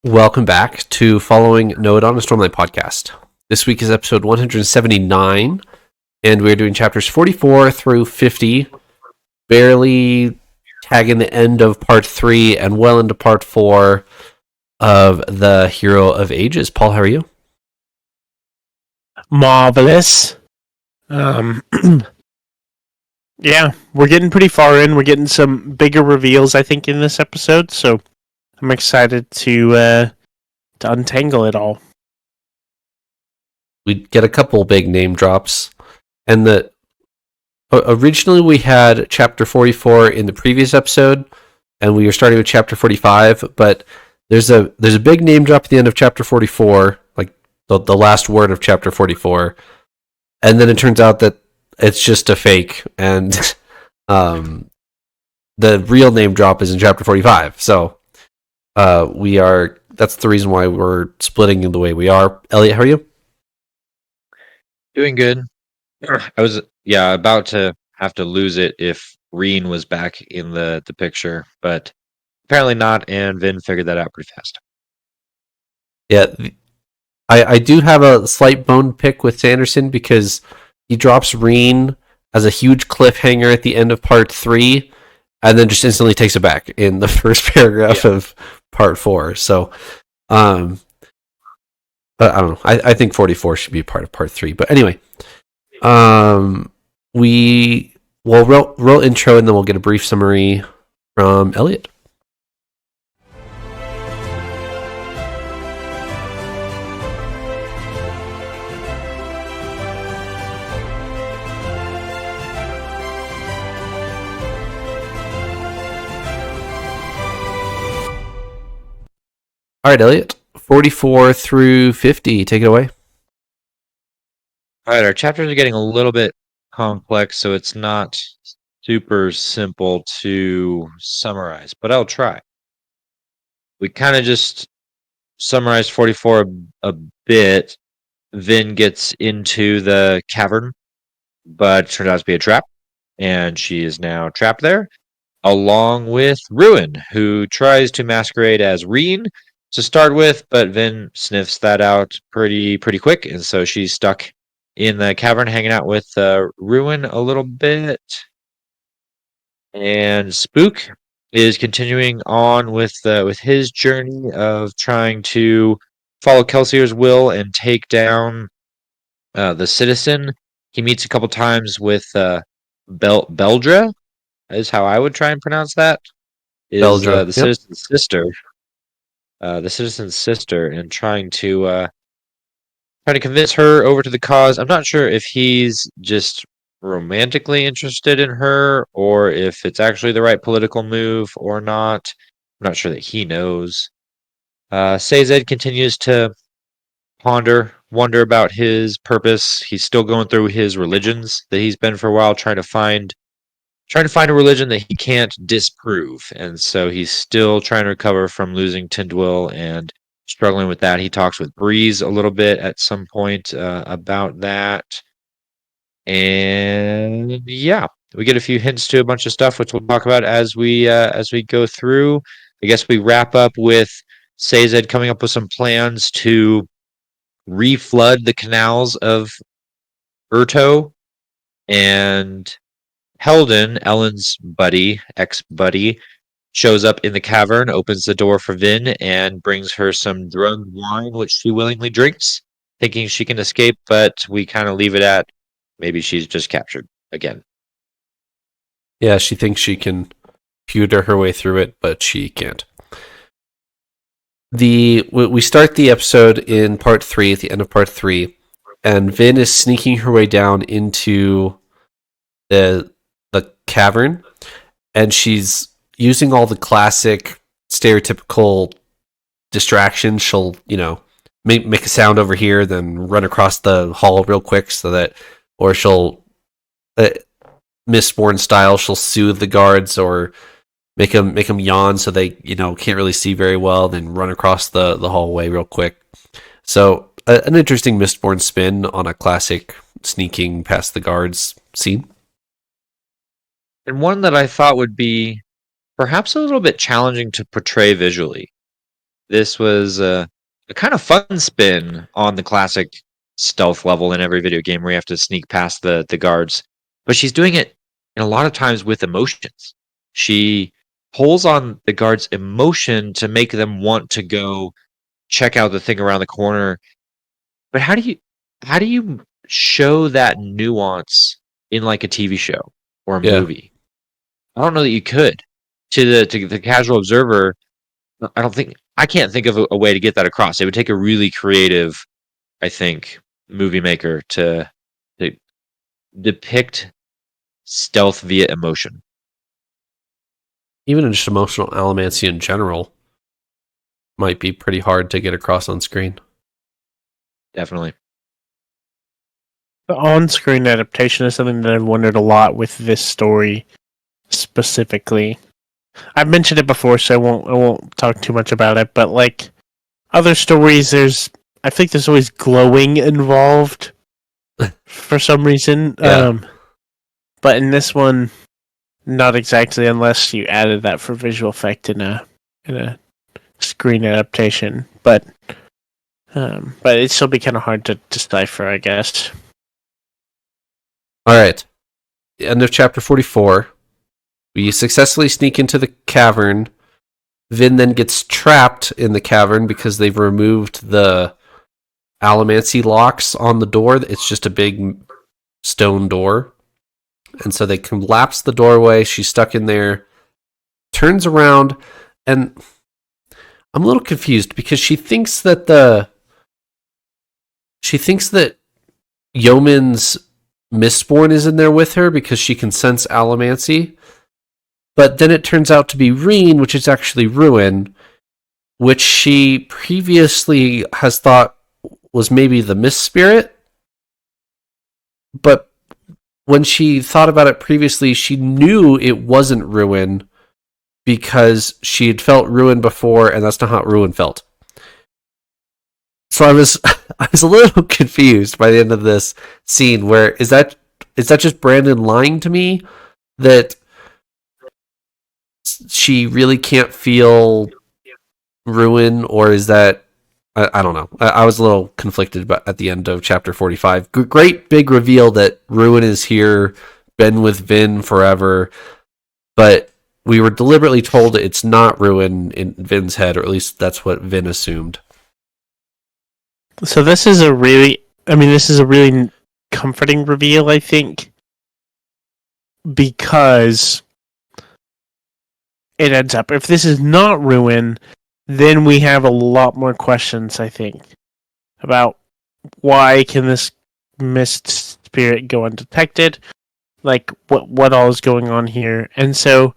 Welcome back to Following Node on a Stormlight podcast. This week is episode 179, and we're doing chapters 44 through 50, barely tagging the end of part 3 and well into part 4 of the Hero of Ages. Paul, how are you? Marvelous. Yeah, we're getting pretty far in. We're getting some bigger reveals, I think, in this episode, so I'm excited to untangle it all. We get a couple big name drops, and originally we had chapter 44 in the previous episode, and we were starting with chapter 45, but there's a big name drop at the end of chapter 44, like the last word of chapter 44, and then it turns out that it's just a fake, and the real name drop is in chapter 45. So that's the reason why we're splitting in the way we are. Eliot, how are you? Doing good. I was about to have to lose it if Reen was back in the picture, but apparently not, and Vin figured that out pretty fast. Yeah, I do have a slight bone pick with Sanderson because he drops Reen as a huge cliffhanger at the end of part 3, and then just instantly takes it back in the first paragraph of part 4. So, but I don't know. I think 44 should be part of part 3. But anyway, we'll roll intro and then we'll get a brief summary from Eliot. All right, Eliot. 44 through 50. Take it away. All right, our chapters are getting a little bit complex, so it's not super simple to summarize, but I'll try. We kind of just summarized 44 a bit. Vin gets into the cavern, but it turned out to be a trap, and she is now trapped there, along with Ruin, who tries to masquerade as Reen to start with, but Vin sniffs that out pretty quick, and so she's stuck in the cavern hanging out with Ruin a little bit. And Spook is continuing on with his journey of trying to follow Kelsier's will and take down the citizen. He meets a couple times with Beldra, is how I would try and pronounce that. Is Beldra, the citizen's sister. The citizen's sister, and trying to convince her over to the cause. I'm not sure if he's just romantically interested in her or if it's actually the right political move or not. I'm not sure that he knows. Sazed continues to wonder about his purpose. He's still going through his religions that he's been for a while, trying to find a religion that he can't disprove, and so he's still trying to recover from losing Tindwyl and struggling with that. He talks with Breeze a little bit at some point about that, and yeah, we get a few hints to a bunch of stuff, which we'll talk about as we go through. I guess we wrap up with Sazed coming up with some plans to reflood the canals of Urto, and Helden, Elend's ex-buddy, shows up in the cavern, opens the door for Vin, and brings her some drugged wine, which she willingly drinks, thinking she can escape, but we kind of leave it at maybe she's just captured again. Yeah, she thinks she can pewter her way through it, but she can't. We start the episode in part 3, at the end of part 3, and Vin is sneaking her way down into the cavern, and she's using all the classic stereotypical distractions. She'll, make a sound over here, then run across the hall real quick or she'll Mistborn style, she'll soothe the guards or make them yawn so they can't really see very well, then run across the hallway real quick. So an interesting Mistborn spin on a classic sneaking past the guards scene. And one that I thought would be perhaps a little bit challenging to portray visually. this was a kind of fun spin on the classic stealth level in every video game where you have to sneak past the guards. But she's doing it in a lot of times with emotions. She pulls on the guards' emotion to make them want to go check out the thing around the corner. But how do you show that nuance in like a TV show or a Yeah. movie? I don't know that you could. To the casual observer, I can't think of a way to get that across. It would take a really creative, I think, movie maker to depict stealth via emotion. Even just emotional allomancy in general might be pretty hard to get across on screen. Definitely. The on-screen adaptation is something that I've wondered a lot with this story specifically. I've mentioned it before, so I won't talk too much about it. But like other stories, I think there's always glowing involved for some reason. Yeah. But in this one, not exactly, unless you added that for visual effect in a screen adaptation. But it'd still be kind of hard to decipher, I guess. All right. The end of chapter 44. We successfully sneak into the cavern. Vin then gets trapped in the cavern because they've removed the allomancy locks on the door. It's just a big stone door. And so they collapse the doorway. She's stuck in there. Turns around, and I'm a little confused because she thinks that Yeoman's Mistborn is in there with her because she can sense allomancy. But then it turns out to be Reen, which is actually Ruin, which she previously has thought was maybe the Mist Spirit. But when she thought about it previously, she knew it wasn't Ruin because she had felt Ruin before, and that's not how Ruin felt. So I was a little confused by the end of this scene. Where is that just Brandon lying to me that she really can't feel Ruin, or is that I don't know. I was a little conflicted at the end of chapter 45. Great big reveal that Ruin is here, been with Vin forever, but we were deliberately told that it's not Ruin in Vin's head, or at least that's what Vin assumed. So this is a really comforting reveal, I think, because it ends up, if this is not Ruin, then we have a lot more questions, I think, about why can this mist spirit go undetected, like what all is going on here. And so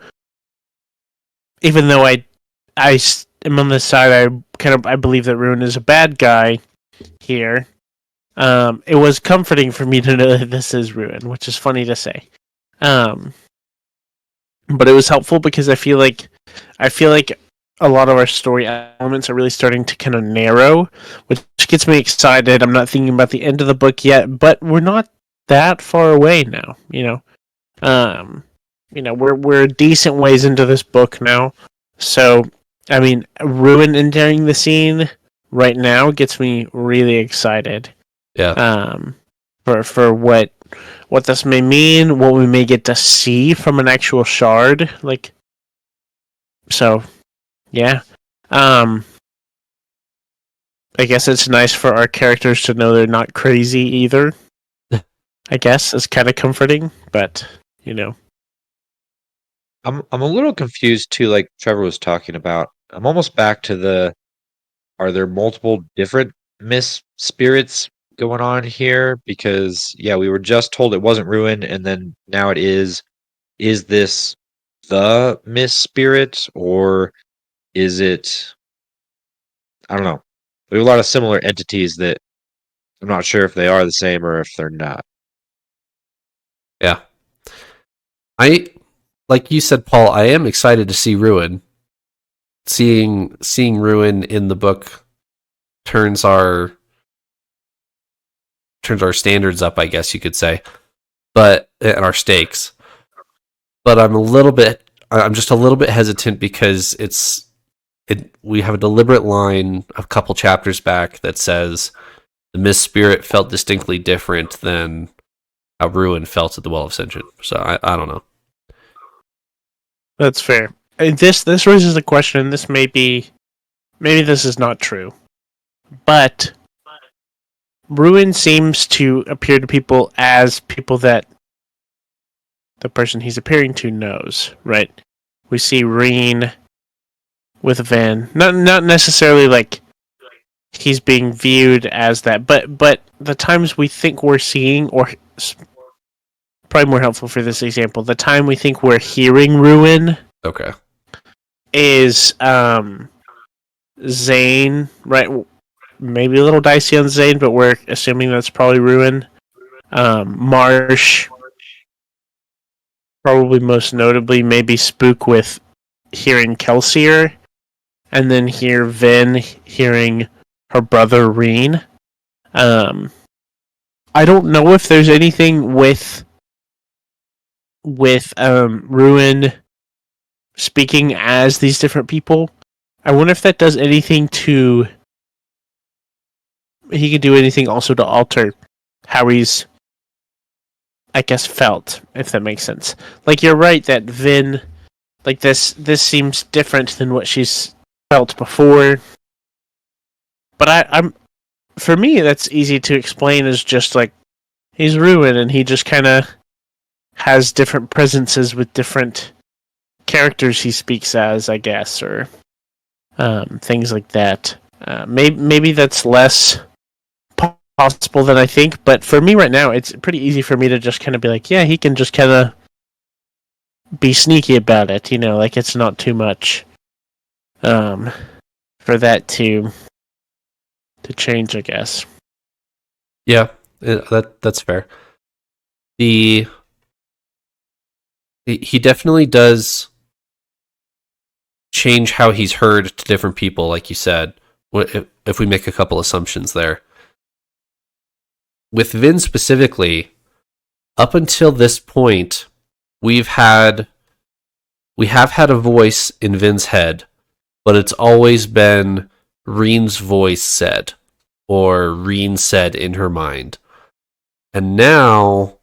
even though I am on this side, I believe that Ruin is a bad guy here. It was comforting for me to know that this is Ruin, which is funny to say. But it was helpful because I feel like a lot of our story elements are really starting to kind of narrow, which gets me excited. I'm not thinking about the end of the book yet, but we're not that far away now. We're a decent ways into this book now. So, I mean, Ruin entering the scene right now gets me really excited. Yeah. For what this may mean, what we may get to see from an actual shard, like. So, yeah. I guess it's nice for our characters to know they're not crazy either. I guess it's kind of comforting, but I'm a little confused too, like Trevor was talking about. I'm almost back to are there multiple different Mist spirits going on here? Because yeah, we were just told it wasn't Ruin, and then now it is. Is this the Mist spirit, or is it? I don't know. We have a lot of similar entities that I'm not sure if they are the same or if they're not. Yeah. Like you said, Paul, I am excited to see Ruin. Seeing Ruin in the book turns our standards up, I guess you could say, and our stakes. But I'm just a little bit hesitant because it's we have a deliberate line a couple chapters back that says the Mist Spirit felt distinctly different than how Ruin felt at the Well of Ascension. So I don't know. That's fair. And this raises a question. This maybe this is not true, but Ruin seems to appear to people as people that the person he's appearing to knows, right? We see Reen with Vin, not necessarily like he's being viewed as that, but the times we think we're seeing, or probably more helpful for this example, the time we think we're hearing Ruin, Okay, is Zane, right? Maybe a little dicey on Zane, but we're assuming that's probably Ruin. Marsh, probably most notably, maybe Spook with hearing Kelsier, and then hear Vin hearing her brother Reen. I don't know if there's anything with Ruin speaking as these different people. I wonder if that does anything to. He could do anything also to alter how he's, I guess, felt, if that makes sense. Like, you're right that Vin, like, this seems different than what she's felt before. But I'm, for me, that's easy to explain as just like he's Ruin, and he just kind of has different presences with different characters he speaks as, I guess, or things like that. Maybe that's less possible than I think, but for me right now, it's pretty easy for me to just kind of be like, yeah, he can just kind of be sneaky about it, like it's not too much for that to change, I guess. yeah, that's fair. He definitely does change how he's heard to different people, like you said, if we make a couple assumptions there. With Vin specifically, up until this point, we have had a voice in Vin's head, but it's always been Reen's voice said, or Reen said in her mind. And now,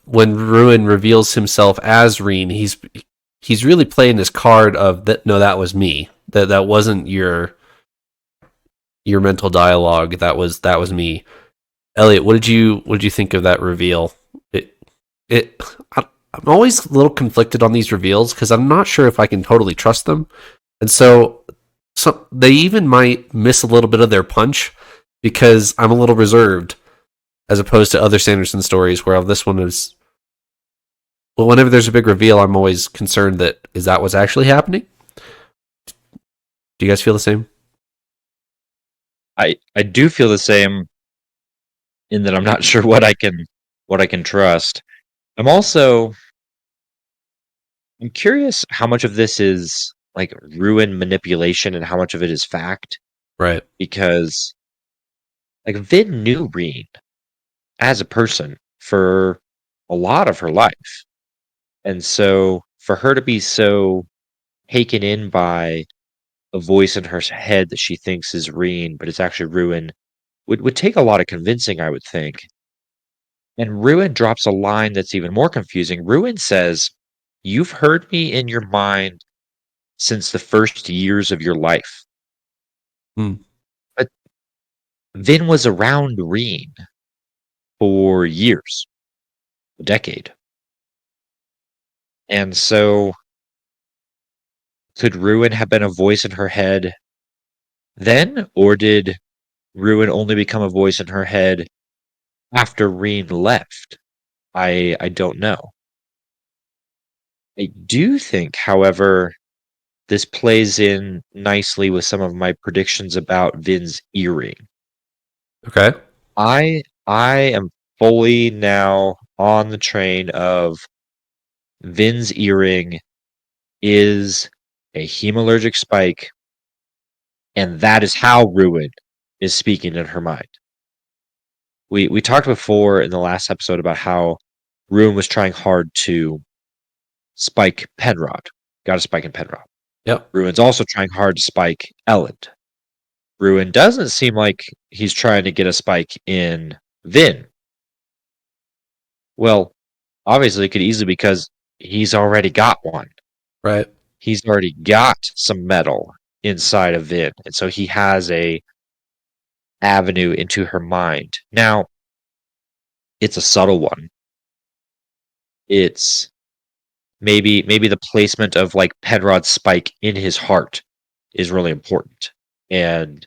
when Ruin reveals himself as Reen, he's really playing this card of that. No, that was me. That wasn't your mental dialogue. That was me. Eliot, what did you think of that reveal? I'm always a little conflicted on these reveals because I'm not sure if I can totally trust them, and so they even might miss a little bit of their punch because I'm a little reserved, as opposed to other Sanderson stories where this one is. Well, whenever there's a big reveal, I'm always concerned that is that what's actually happening. Do you guys feel the same? I do feel the same in that I'm not sure what I can trust. I'm curious how much of this is like Ruin manipulation and how much of it is fact. Right. Because like Vin knew Reen as a person for a lot of her life. And so for her to be so taken in by a voice in her head that she thinks is Reen, but it's actually Ruin, would take a lot of convincing, I would think. And Ruin drops a line that's even more confusing. Ruin says, "You've heard me in your mind since the first years of your life." Hmm. But Vin was around Reen for years, a decade. And so could Ruin have been a voice in her head then? Or did Ruin only become a voice in her head after Reen left? I don't know. I do think, however, this plays in nicely with some of my predictions about Vin's earring. Okay. I am fully now on the train of Vin's earring is a hemalurgic spike, and that is how Ruin is speaking in her mind. We talked before in the last episode about how Ruin was trying hard to spike Penrod. Got a spike in Penrod. Yep. Ruin's also trying hard to spike Elend. Ruin doesn't seem like he's trying to get a spike in Vin. Well, obviously it could easily because he's already got one. Right. He's already got some metal inside of Vin, and so he has a avenue into her mind. Now, it's a subtle one. It's maybe the placement of like Penrod's spike in his heart is really important. And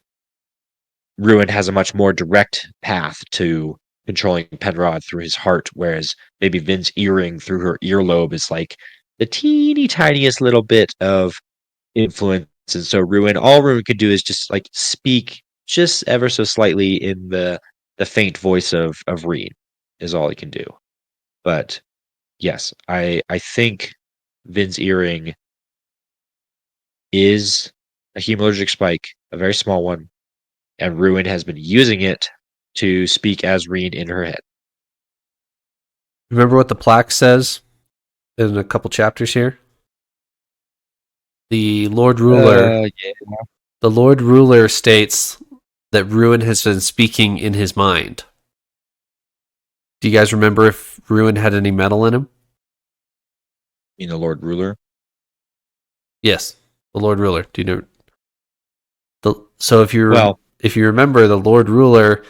Ruin has a much more direct path to controlling Penrod through his heart, whereas maybe Vin's earring through her earlobe is like the teeny tiniest little bit of influence. And so all Ruin can do is just like speak just ever so slightly in the faint voice of Reed is all he can do. But yes, I think Vin's earring is a hemalurgic spike, a very small one, and Ruin has been using it to speak as Reen in her head. Remember what the plaque says in a couple chapters here? The Lord Ruler. Yeah. The Lord Ruler states that Ruin has been speaking in his mind. Do you guys remember if Ruin had any metal in him? You mean the Lord Ruler? Yes, the Lord Ruler. Do you know? So if you remember, the Lord Ruler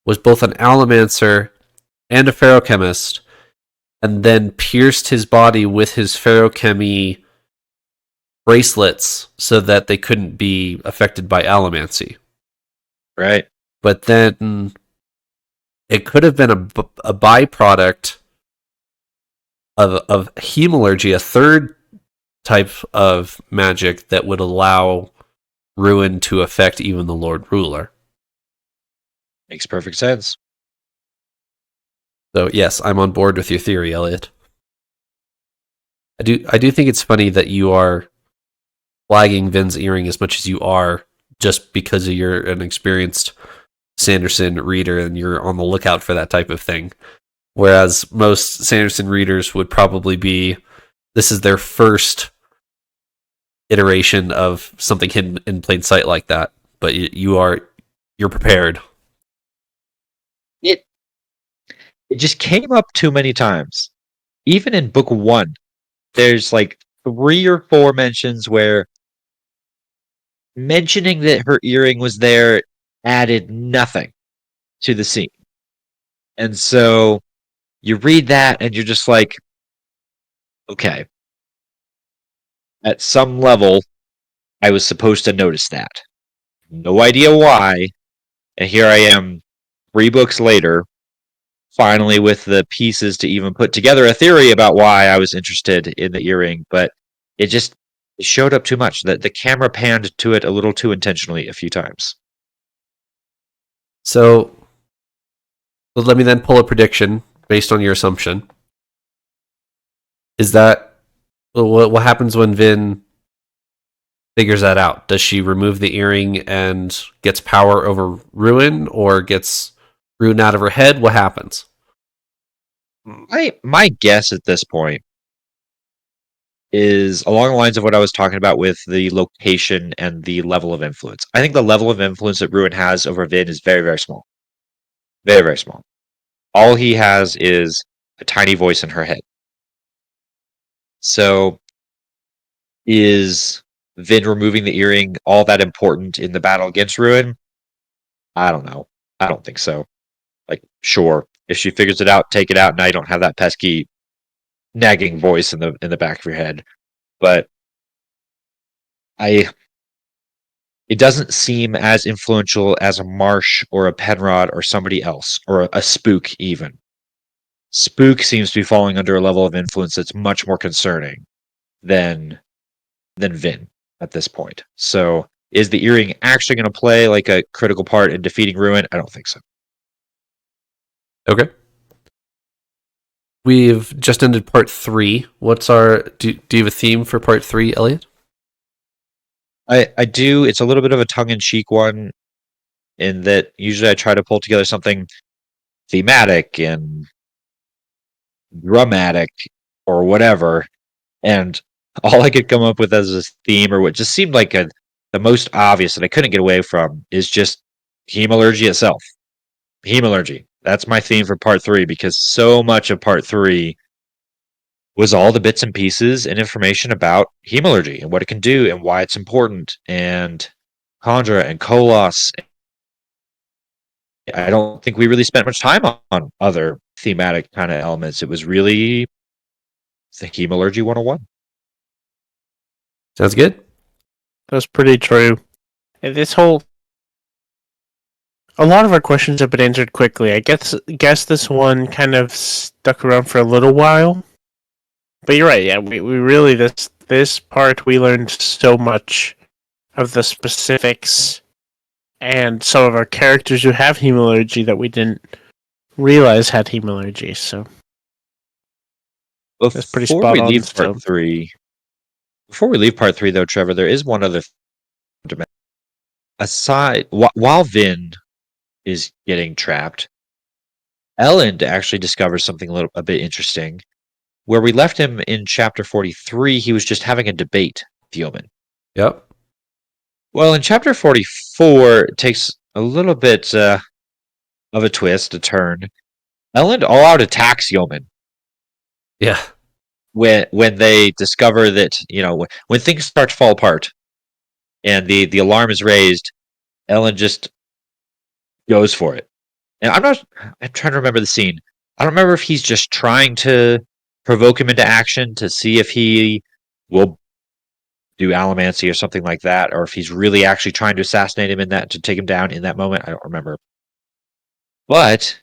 was both an allomancer and a ferochemist, and then pierced his body with his ferochemy bracelets so that they couldn't be affected by allomancy. Right. But then it could have been a byproduct of hemalurgy, a third type of magic that would allow Ruin to affect even the Lord Ruler. Makes perfect sense. So yes, I'm on board with your theory, Eliot. I do think it's funny that you are flagging Vin's earring as much as you are just because you're an experienced Sanderson reader and you're on the lookout for that type of thing. Whereas most Sanderson readers would probably be, this is their first iteration of something hidden in plain sight like that. But you're prepared. It just came up too many times. Even in book 1, there's like 3 or 4 mentions where mentioning that her earring was there added nothing to the scene. And so you read that and you're just like, okay. At some level, I was supposed to notice that. No idea why. And here I am 3 books later, finally with the pieces to even put together a theory about why I was interested in the earring, but it showed up too much. The camera panned to it a little too intentionally a few times. So let me then pull a prediction based on your assumption. Is that what happens when Vin figures that out? Does she remove the earring and gets power over Ruin, or gets Ruin out of her head? What happens? My guess at this point is along the lines of what I was talking about with the location and the level of influence. I think the level of influence that Ruin has over Vin is very, very small. Very, very small. All he has is a tiny voice in her head. So is Vin removing the earring all that important in the battle against Ruin? I don't know. I don't think so. Like, sure, if she figures it out, take it out. Now you don't have that pesky nagging voice in the back of your head. But it doesn't seem as influential as a Marsh or a Penrod or somebody else, or a Spook even. Spook seems to be falling under a level of influence that's much more concerning than Vin at this point. So is the earring actually going to play like a critical part in defeating Ruin? I don't think so. Okay. We've just ended part 3. What's our... Do you have a theme for part 3, Eliot? I do. It's a little bit of a tongue-in-cheek one in that usually I try to pull together something thematic and dramatic or whatever. And all I could come up with as a theme, or what just seemed like the most obvious that I couldn't get away from, is just Hemalurgy itself. Hemalurgy. That's my theme for part 3, because so much of part 3 was all the bits and pieces and information about Hemalurgy and what it can do and why it's important, and Kandra and Kolos. I don't think we really spent much time on other thematic kind of elements. It was really the Hemalurgy 101. Sounds good. That's pretty true. And a lot of our questions have been answered quickly. I guess this one kind of stuck around for a little while. But you're right, yeah, we really, this part, we learned so much of the specifics and some of our characters who have Hemalurgy that we didn't realize had Hemalurgy, so that's pretty Before spot we on. leave So. part 3, before we leave part 3, though, Trevor, there is one other dimension. Aside, while Vin is getting trapped, Elend actually discovers something a bit interesting. Where we left him in chapter 43, he was just having a debate with Yeoman. Yep. Well, in chapter 44, it takes a little bit of a twist, a turn. Elend all out attacks Yeoman Yeah. when they discover that, when things start to fall apart and the alarm is raised, Elend just goes for it. And I'm trying to remember the scene. I don't remember if he's just trying to provoke him into action to see if he will do allomancy or something like that, or if he's really actually trying to assassinate him to take him down in that moment. I don't remember. But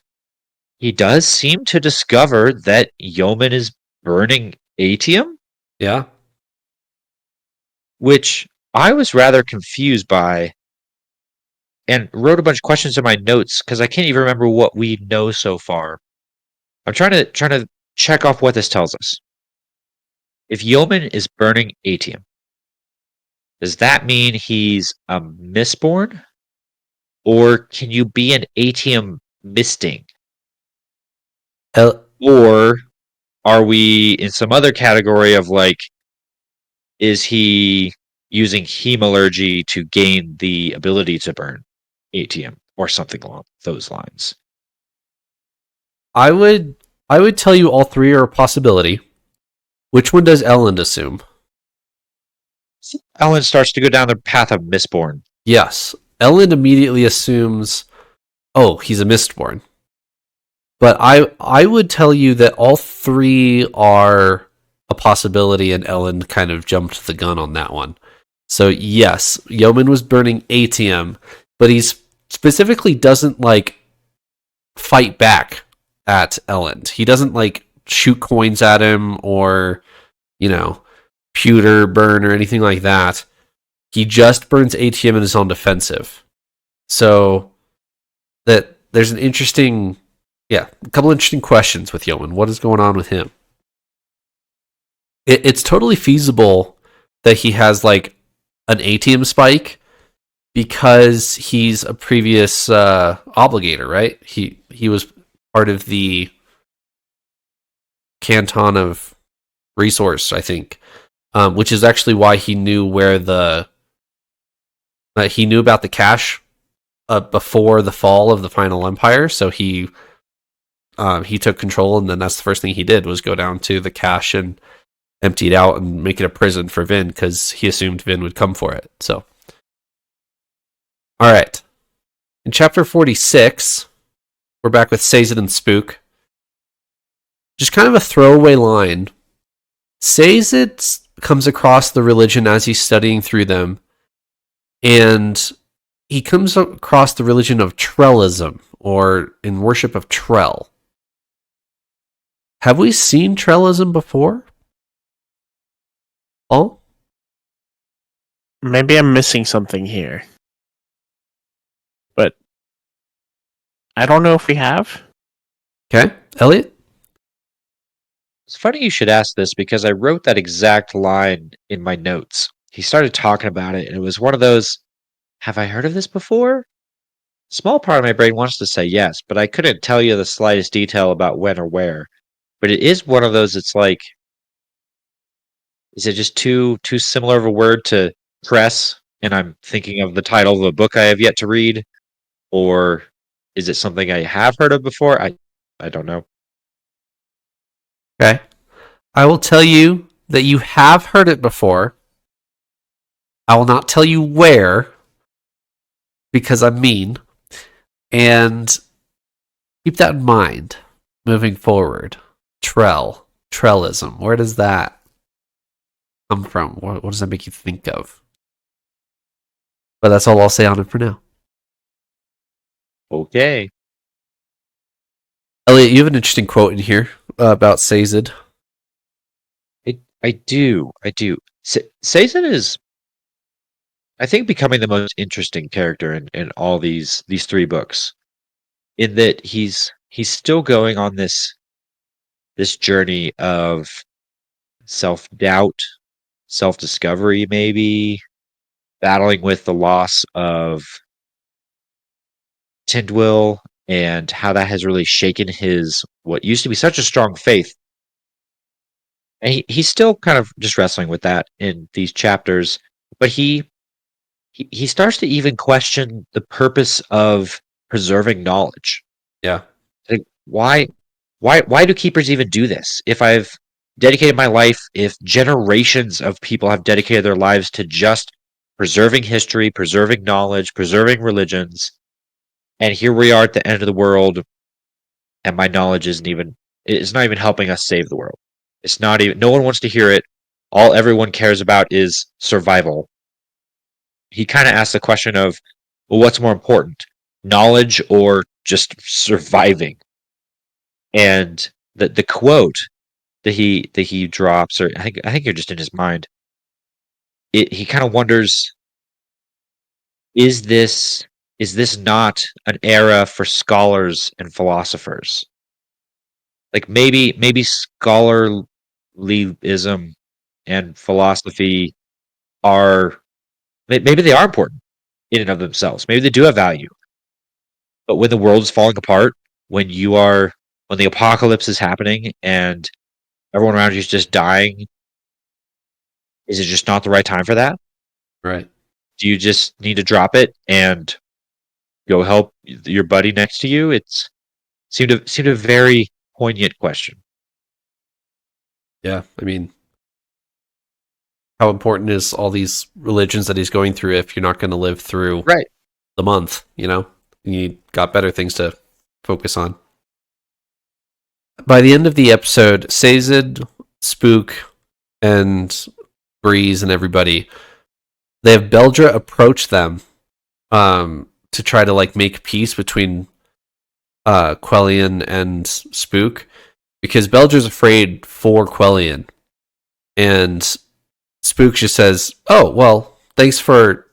he does seem to discover that Yeoman is burning Atium, Yeah. which I was rather confused by, and wrote a bunch of questions in my notes because I can't even remember what we know so far. I'm trying to check off what this tells us. If Yeoman is burning Atium, does that mean he's a Mistborn? Or can you be an Atium misting? El- Or are we in some other category of like, is he using Hemalurgy to gain the ability to burn Atium or something along those lines? I would tell you all three are a possibility. Which one does Elend assume? Elend starts to go down the path of Mistborn. Yes. Elend immediately assumes, oh, he's a Mistborn. But I would tell you that all three are a possibility, and Elend kind of jumped the gun on that one. So yes, Yeoman was burning Atium, but he specifically doesn't like fight back at Elend. He doesn't like shoot coins at him or, pewter burn or anything like that. He just burns Atium and is on defensive. So that there's a couple interesting questions with Yeoman. What is going on with him? It's totally feasible that he has like an Atium spike because he's a previous obligator, right? He was part of the Canton of Resource, I think, which is actually why he knew where he knew about the cache before the fall of the Final Empire. So he took control, and then that's the first thing he did was go down to the cache and empty it out and make it a prison for Vin because he assumed Vin would come for it. So, all right, in chapter 46, we're back with Sazed and Spook. Just kind of a throwaway line. Sazed comes across the religion as he's studying through them, and he comes across the religion of Trellism, or in worship of Trell. Have we seen Trellism before? Oh? Maybe I'm missing something here. But I don't know if we have. Okay. Eliot? It's funny you should ask this because I wrote that exact line in my notes. He started talking about it, and it was one of those, have I heard of this before? Small part of my brain wants to say yes, but I couldn't tell you the slightest detail about when or where. But it is one of those, it's like, Is it just too similar of a word to press? And I'm thinking of the title of a book I have yet to read, or is it something I have heard of before? I don't know. Okay. I will tell you that you have heard it before. I will not tell you where because I'm mean. And keep that in mind moving forward. Trellism. Where does that come from? What does that make you think of? But that's all I'll say on it for now. Okay. Elliot, you have an interesting quote in here about Sazed. I do. Sazed is, I think, becoming the most interesting character in all these three books. In that he's still going on this journey of self-doubt, self-discovery, maybe battling with the loss of Tindwyl and how that has really shaken his what used to be such a strong faith. And he's still kind of just wrestling with that in these chapters, but he starts to even question the purpose of preserving knowledge. Yeah. Like, why do keepers even do this? If I've dedicated my life, if generations of people have dedicated their lives to just preserving history, preserving knowledge, preserving religions, and here we are at the end of the world, and my knowledge it's not even helping us save the world. It's not even, no one wants to hear it. All everyone cares about is survival. He kind of asks the question of, well, what's more important, knowledge or just surviving? And the quote that he drops, or I think you're just in his mind. He kind of wonders, is this not an era for scholars and philosophers? Like maybe scholarlyism and philosophy are maybe they are important in and of themselves. Maybe they do have value. But when the world is falling apart, when the apocalypse is happening and everyone around you is just dying, is it just not the right time for that? Right. Do you just need to drop it and go help your buddy next to you? It's seemed a very poignant question. Yeah. I mean, how important is all these religions that he's going through if you're not going to live through Right. the month, you know? You got better things to focus on. By the end of the episode, Sazed, Spook, and Breeze and everybody, they have Beldra approach them to try to like make peace between Quellion and Spook because Beldra's afraid for Quellion. And Spook just says, "Oh, well, thanks for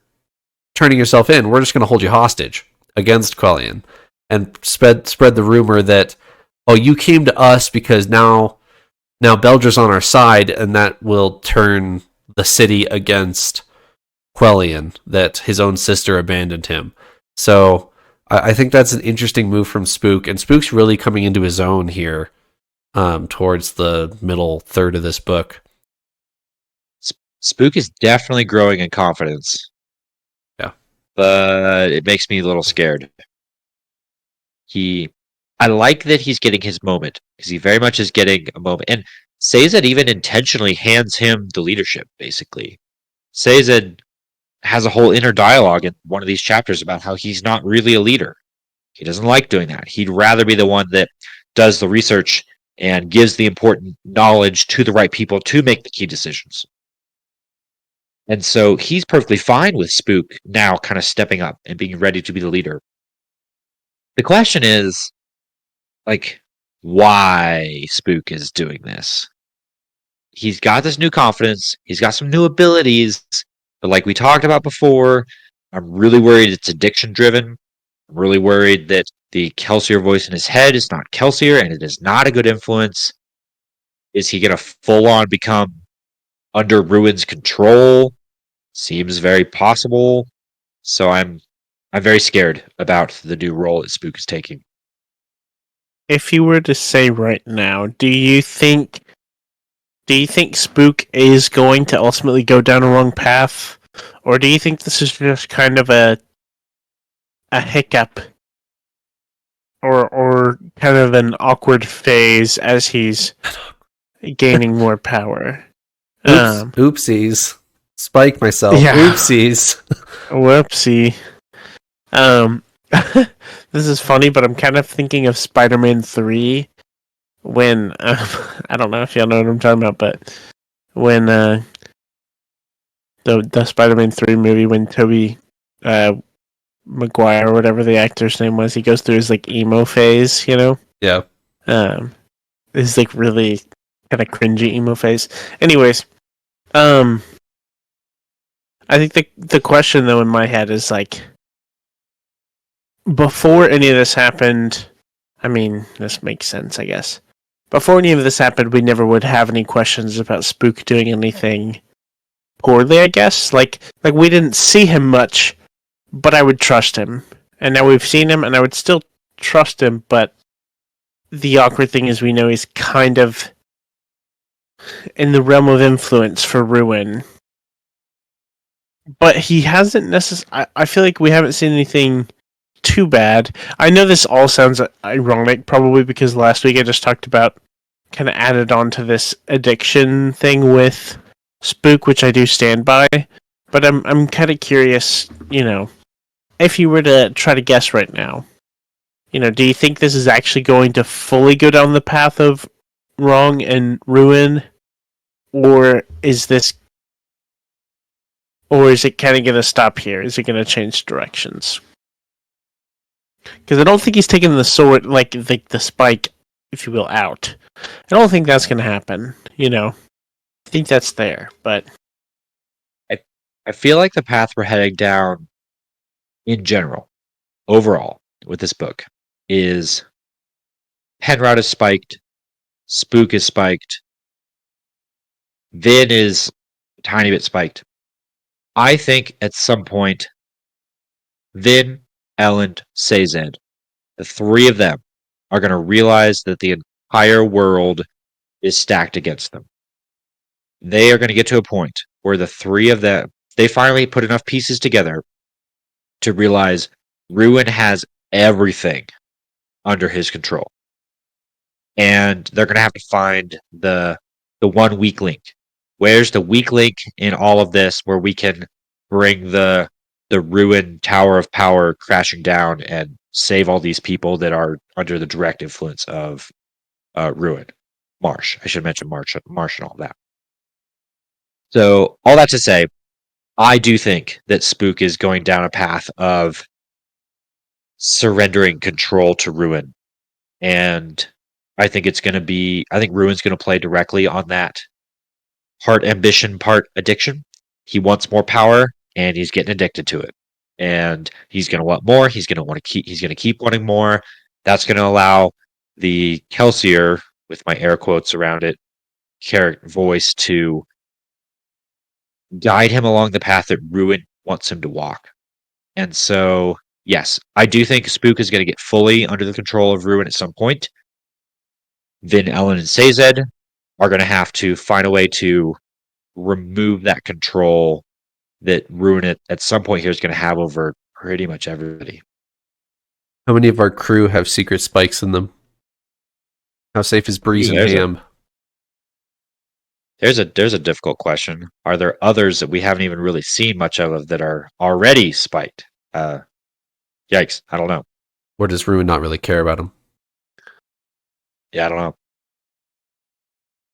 turning yourself in. We're just going to hold you hostage against Quellion." And spread the rumor that, "Oh, you came to us because now Beldra's on our side and that will turn the city against Quellion, that his own sister abandoned him." So I think that's an interesting move from Spook, and Spook's really coming into his own here towards the middle third of this book. Spook is definitely growing in confidence. Yeah. But it makes me a little scared. I like that he's getting his moment because he very much is getting a moment, and Sazed even intentionally hands him the leadership. Basically, Sazed has a whole inner dialogue in one of these chapters about how he's not really a leader. He doesn't like doing that. He'd rather be the one that does the research and gives the important knowledge to the right people to make the key decisions. And so he's perfectly fine with Spook now kind of stepping up and being ready to be the leader. The question is, like, why Spook is doing this. He's got this new confidence, he's got some new abilities, but like we talked about before, I'm really worried it's addiction driven. I'm really worried that the Kelsier voice in his head is not Kelsier and it is not a good influence. Is he going to full on become under Ruin's control? Seems very possible. So I'm very scared about the new role that Spook is taking. If you were to say right now, do you think do you think Spook is going to ultimately go down a wrong path, or do you think this is just kind of a hiccup, or kind of an awkward phase as he's gaining more power? Oopsies. Spike myself. Yeah. Oopsies. Whoopsie. This is funny, but I'm kind of thinking of Spider-Man 3 when I don't know if y'all know what I'm talking about, but when the Spider-Man 3 movie, when Tobey Maguire or whatever the actor's name was, he goes through his like emo phase, you know? Yeah. His like really kind of cringy emo phase. Anyways, I think the question though in my head is like, before any of this happened, I mean, this makes sense, I guess. Before any of this happened, we never would have any questions about Spook doing anything poorly, I guess. Like we didn't see him much, but I would trust him. And now we've seen him, and I would still trust him, but the awkward thing is we know he's kind of in the realm of influence for Ruin. But he hasn't necessarily... I feel like we haven't seen anything too bad. I know this all sounds ironic, probably because last week I just talked about kind of added on to this addiction thing with Spook, which I do stand by. But I'm kind of curious, you know, if you were to try to guess right now, you know, do you think this is actually going to fully go down the path of wrong and ruin, or is it kind of going to stop here? Is it going to change directions? Because I don't think he's taking the sword, like the spike, if you will, out. I don't think that's going to happen. You know, I think that's there, but I feel like the path we're heading down, in general, overall, with this book, is Penrod is spiked, Spook is spiked, Vin is a tiny bit spiked. I think at some point, Vin, Elend, Sazed, the three of them are going to realize that the entire world is stacked against them. They are going to get to a point where the three of them, they finally put enough pieces together to realize Ruin has everything under his control. And they're going to have to find the one weak link. Where's the weak link in all of this where we can bring the Ruin Tower of Power crashing down and save all these people that are under the direct influence of Ruin? Marsh. I should mention Marsh and all that. So, all that to say, I do think that Spook is going down a path of surrendering control to Ruin. And I think Ruin's going to play directly on that part ambition, part addiction. He wants more power and he's getting addicted to it. And he's going to want more. He's going to keep wanting more. That's going to allow the Kelsier, with my air quotes around it, character voice to guide him along the path that Ruin wants him to walk. And so, yes, I do think Spook is going to get fully under the control of Ruin at some point. Then Elend and Sazed are going to have to find a way to remove that control that Ruin at some point here is going to have over pretty much everybody. How many of our crew have secret spikes in them? How safe is Breeze and Ham? There's a difficult question. Are there others that we haven't even really seen much of that are already spiked? Yikes, I don't know. Or does Ruin not really care about them? Yeah, I don't know.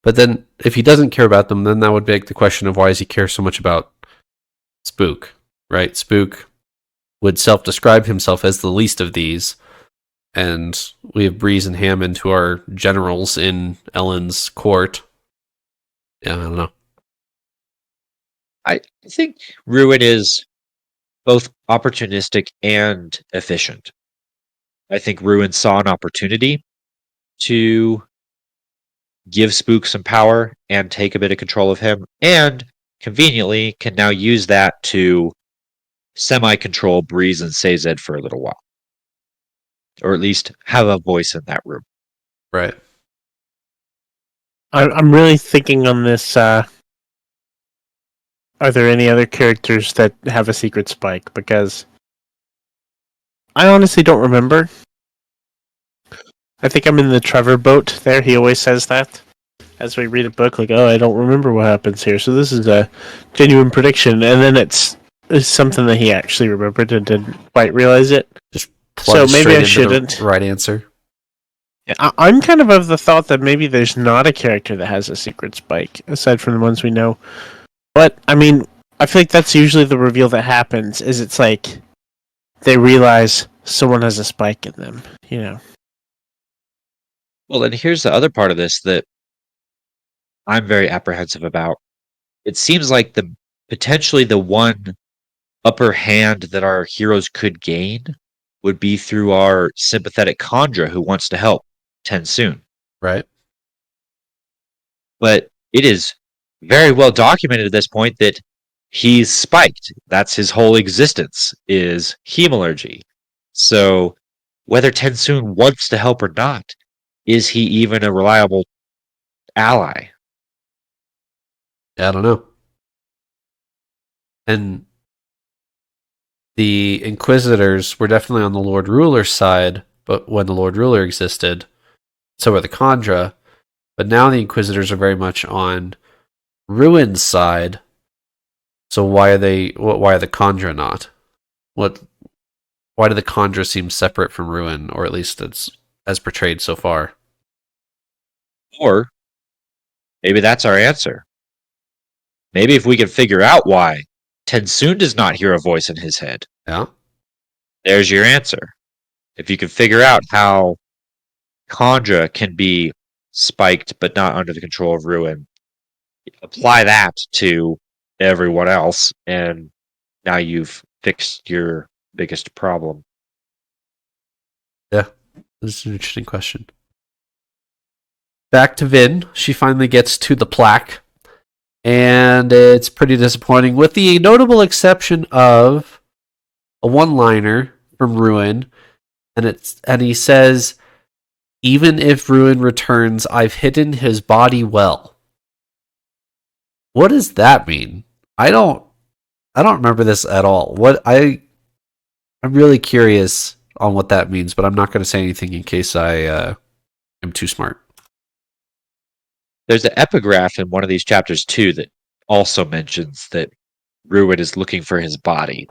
But then, if he doesn't care about them, then that would beg the question of why does he care so much about Spook, right? Spook would self-describe himself as the least of these, and we have Breeze and Hammond, who are generals in Elend's court. Yeah, I don't know. I think Ruin is both opportunistic and efficient. I think Ruin saw an opportunity to give Spook some power and take a bit of control of him, and conveniently can now use that to semi-control Breeze and Sazed for a little while. Or at least have a voice in that room. Right. I'm really thinking on this. Are there any other characters that have a secret spike? Because I honestly don't remember. I think I'm in the Trevor boat there. He always says that as we read a book, like, oh, I don't remember what happens here. So this is a genuine prediction. And then it's something that he actually remembered and didn't quite realize it. Just So plunge maybe straight I into shouldn't. the right answer. I'm kind of the thought that maybe there's not a character that has a secret spike, aside from the ones we know. But, I mean, I feel like that's usually the reveal that happens, is it's like they realize someone has a spike in them, you know? Well, and here's the other part of this that I'm very apprehensive about. It seems like potentially the one upper hand that our heroes could gain would be through our sympathetic Kandra who wants to help Tensoon. Right. But it is very well documented at this point that he's spiked. That's his whole existence, is Hemalurgy. So whether Tensoon wants to help or not, is he even a reliable ally? Yeah, I don't know. And the Inquisitors were definitely on the Lord Ruler's side, but when the Lord Ruler existed, so were the Kandra. But now the Inquisitors are very much on Ruin's side. So why are the Kandra not? Why do the Kandra seem separate from Ruin, or at least it's as portrayed so far? Or maybe that's our answer. Maybe if we can figure out why Tensoon does not hear a voice in his head, Yeah. there's your answer. If you can figure out how Kandra can be spiked but not under the control of Ruin, apply that to everyone else, and now you've fixed your biggest problem. Yeah. This is an interesting question. Back to Vin. She finally gets to the plaque. And it's pretty disappointing, with the notable exception of a one-liner from Ruin, and he says, "Even if Ruin returns, I've hidden his body well." What does that mean? I don't remember this at all. I'm really curious on what that means, but I'm not going to say anything in case I am too smart. There's an epigraph in one of these chapters too that also mentions that Ruin is looking for his body.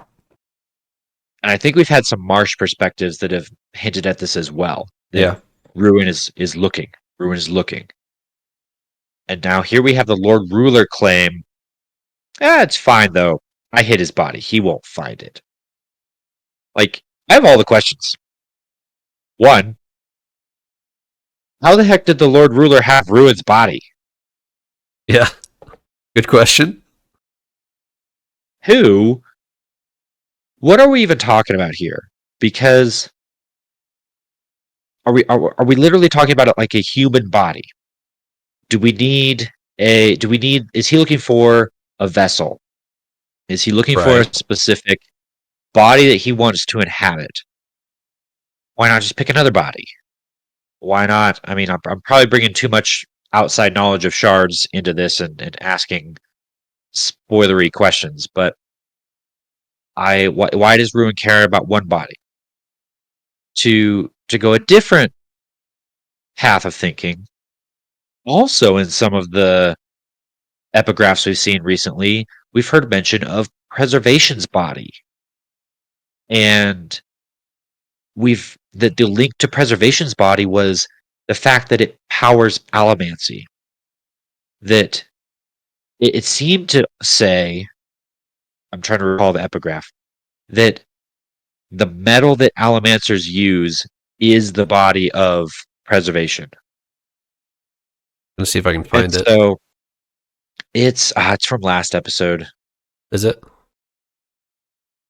And I think we've had some Marsh perspectives that have hinted at this as well. Yeah. Ruin is looking. Ruin is looking. And now here we have the Lord Ruler claim, it's fine though. I hid his body. He won't find it. Like, I have all the questions. One, how the heck did the Lord Ruler have Ruin's body? Yeah. Good question. Two, what are we even talking about here? Because are we literally talking about it like a human body? Is he looking for a vessel? Is he looking for a specific body that he wants to inhabit? Why not just pick another body? Why not? I mean, I'm probably bringing too much outside knowledge of shards into this and asking spoilery questions, but why does Ruin care about one body? To go a different path of thinking, also in some of the epigraphs we've seen recently, we've heard mention of Preservation's body. And the link to Preservation's body was the fact that it powers allomancy. That it seemed to say, I'm trying to recall the epigraph, that the metal that allomancers use is the body of Preservation. Let's see if I can find it. So it's from last episode. Is it?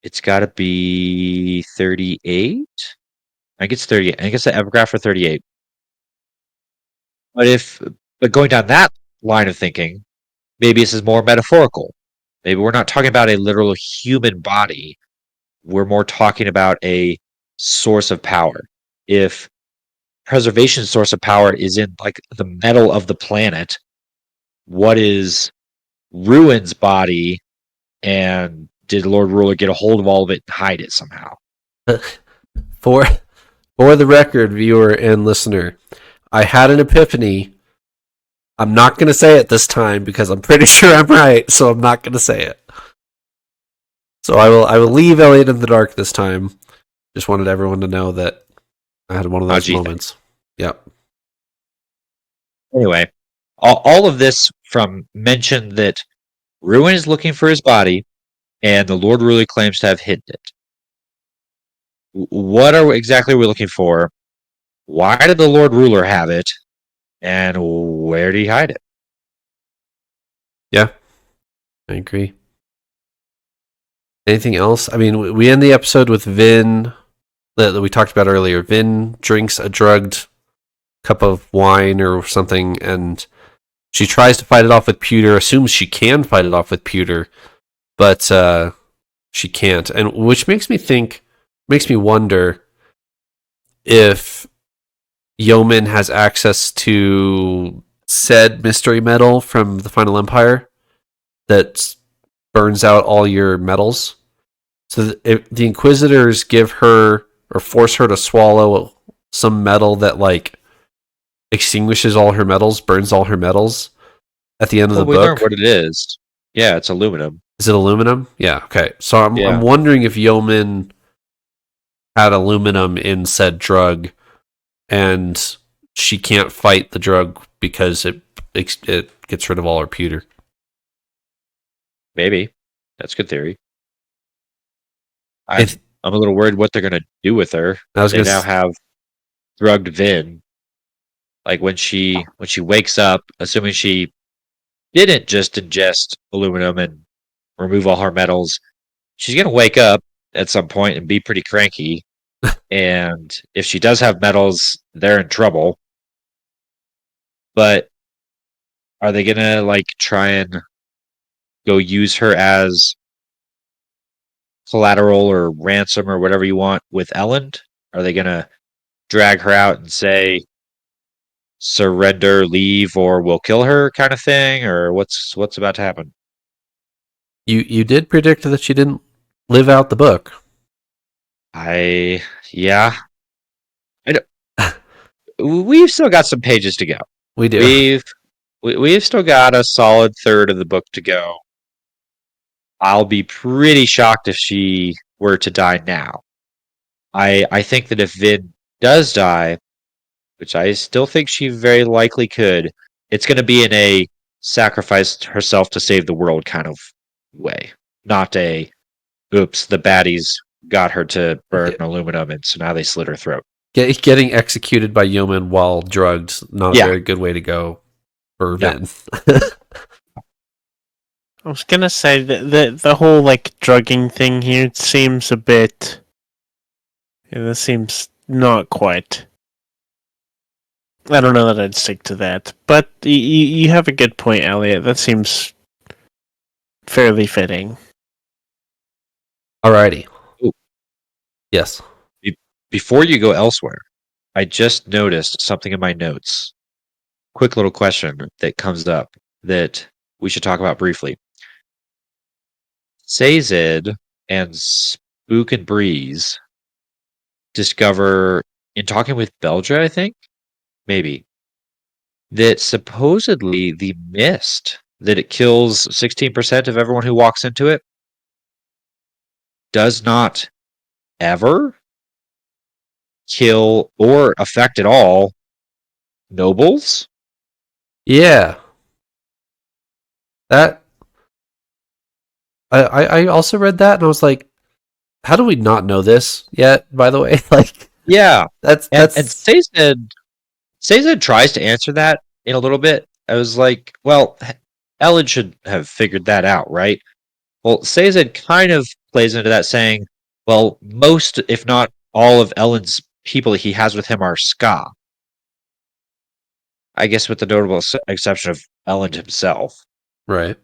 It's got to be 38. I think it's 38. I think it's the epigraph for 38. But going down that line of thinking, maybe this is more metaphorical. Maybe we're not talking about a literal human body. We're more talking about a source of power. If Preservation's source of power is in like the metal of the planet, what is Ruin's body, and did Lord Ruler get a hold of all of it and hide it somehow? For the record, viewer and listener, I had an epiphany. I'm not going to say it this time because I'm pretty sure I'm right, so I'm not going to say it. So I will leave Eliot in the dark this time. Just wanted everyone to know that I had one of those moments. Yep. Anyway, all of this from mention that Ruin is looking for his body, and the Lord Ruler claims to have hidden it. What exactly are we looking for? Why did the Lord Ruler have it? And where did he hide it? Yeah, I agree. Anything else? I mean, we end the episode with Vin that we talked about earlier. Vin drinks a drugged cup of wine or something, and she tries to fight it off with pewter, assumes she can fight it off with pewter, but she can't. And which makes me wonder if Yeoman has access to said mystery metal from the Final Empire that burns out all your metals. So if the Inquisitors give her or force her to swallow some metal that like extinguishes all her metals, burns all her metals at the end of the We book. learned what it is. Yeah, it's aluminum. Is it aluminum? Yeah. Okay. So I'm wondering if Yeoman had aluminum in said drug, and she can't fight the drug because it gets rid of all her pewter. Maybe. That's a good theory. I'm a little worried what they're going to do with her. They now have drugged Vin. Like when she wakes up, assuming she didn't just ingest aluminum and remove all her metals, she's going to wake up at some point and be pretty cranky. And if she does have metals, they're in trouble. But are they going to like try and go use her as collateral or ransom or whatever you want with Elend? Are they going to drag her out and say surrender, leave, or we'll kill her kind of thing? Or what's about to happen? You did predict that she didn't live out the book. Yeah. We've still got some pages to go. We do. We've still got a solid third of the book to go. I'll be pretty shocked if she were to die now. I think that if Vin does die, which I still think she very likely could, it's going to be in a sacrifice herself to save the world kind of way. Not a, oops, the baddies got her to burn aluminum, and so now they slit her throat. Getting executed by Yeoman while drugged, not a very good way to go for Vin. I was gonna say that the whole like drugging thing here seems a bit. This seems not quite. I don't know that I'd stick to that, but you have a good point, Eliot. That seems fairly fitting. Alrighty. Ooh. Yes. Before you go elsewhere, I just noticed something in my notes. Quick little question that comes up that we should talk about briefly. Sazed and Spook and Breeze discover, in talking with Beldra, I think, maybe, that supposedly the mist, that it kills 16% of everyone who walks into it, does not ever kill or affect at all nobles. Yeah. That I also read that and I was like, how do we not know this yet, by the way? Like, yeah, that's and Sazed tries to answer that in a little bit. I was like, well, Elend should have figured that out, right? Well, Sazed kind of plays into that, saying, well, most, if not all, of Elend's people he has with him are Ska. I guess with the notable exception of Elend himself. right.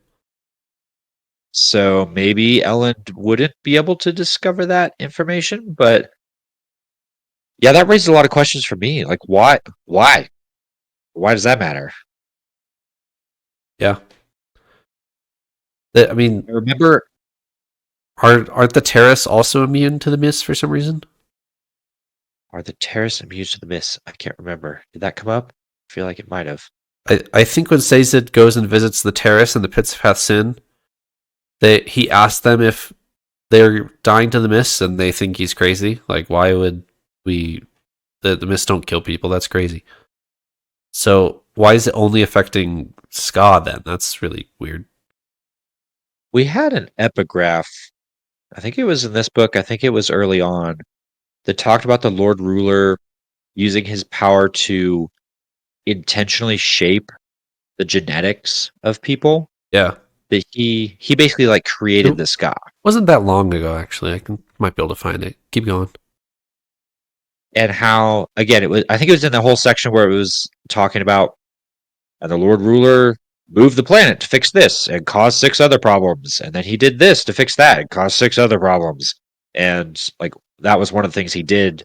So maybe Elend wouldn't be able to discover that information, but yeah, that raises a lot of questions for me. Like, why? Why does that matter? Yeah. I mean, I remember. aren't the terrorists also immune to the mist for some reason? Are the terrorists immune to the mist? I can't remember. Did that come up? I feel like it might have. I think when Sazed goes and visits the terrorists in the Pits of Hathsin, he asks them if they're dying to the mist, and they think he's crazy. Like, why would we? The mist don't kill people. That's crazy. So why is it only affecting Ska then? That's really weird. We had an epigraph. I think it was in this book. I think it was early on that talked about the Lord Ruler using his power to intentionally shape the genetics of people. Yeah, That he basically like created it the Ska. wasn't that long ago. Actually, might be able to find it. Keep going. And how again it was. I think it was in the whole section where it was talking about and the Lord Ruler moved the planet to fix this and cause 6 other problems, and then he did this to fix that and cause 6 other problems. And like that was one of the things he did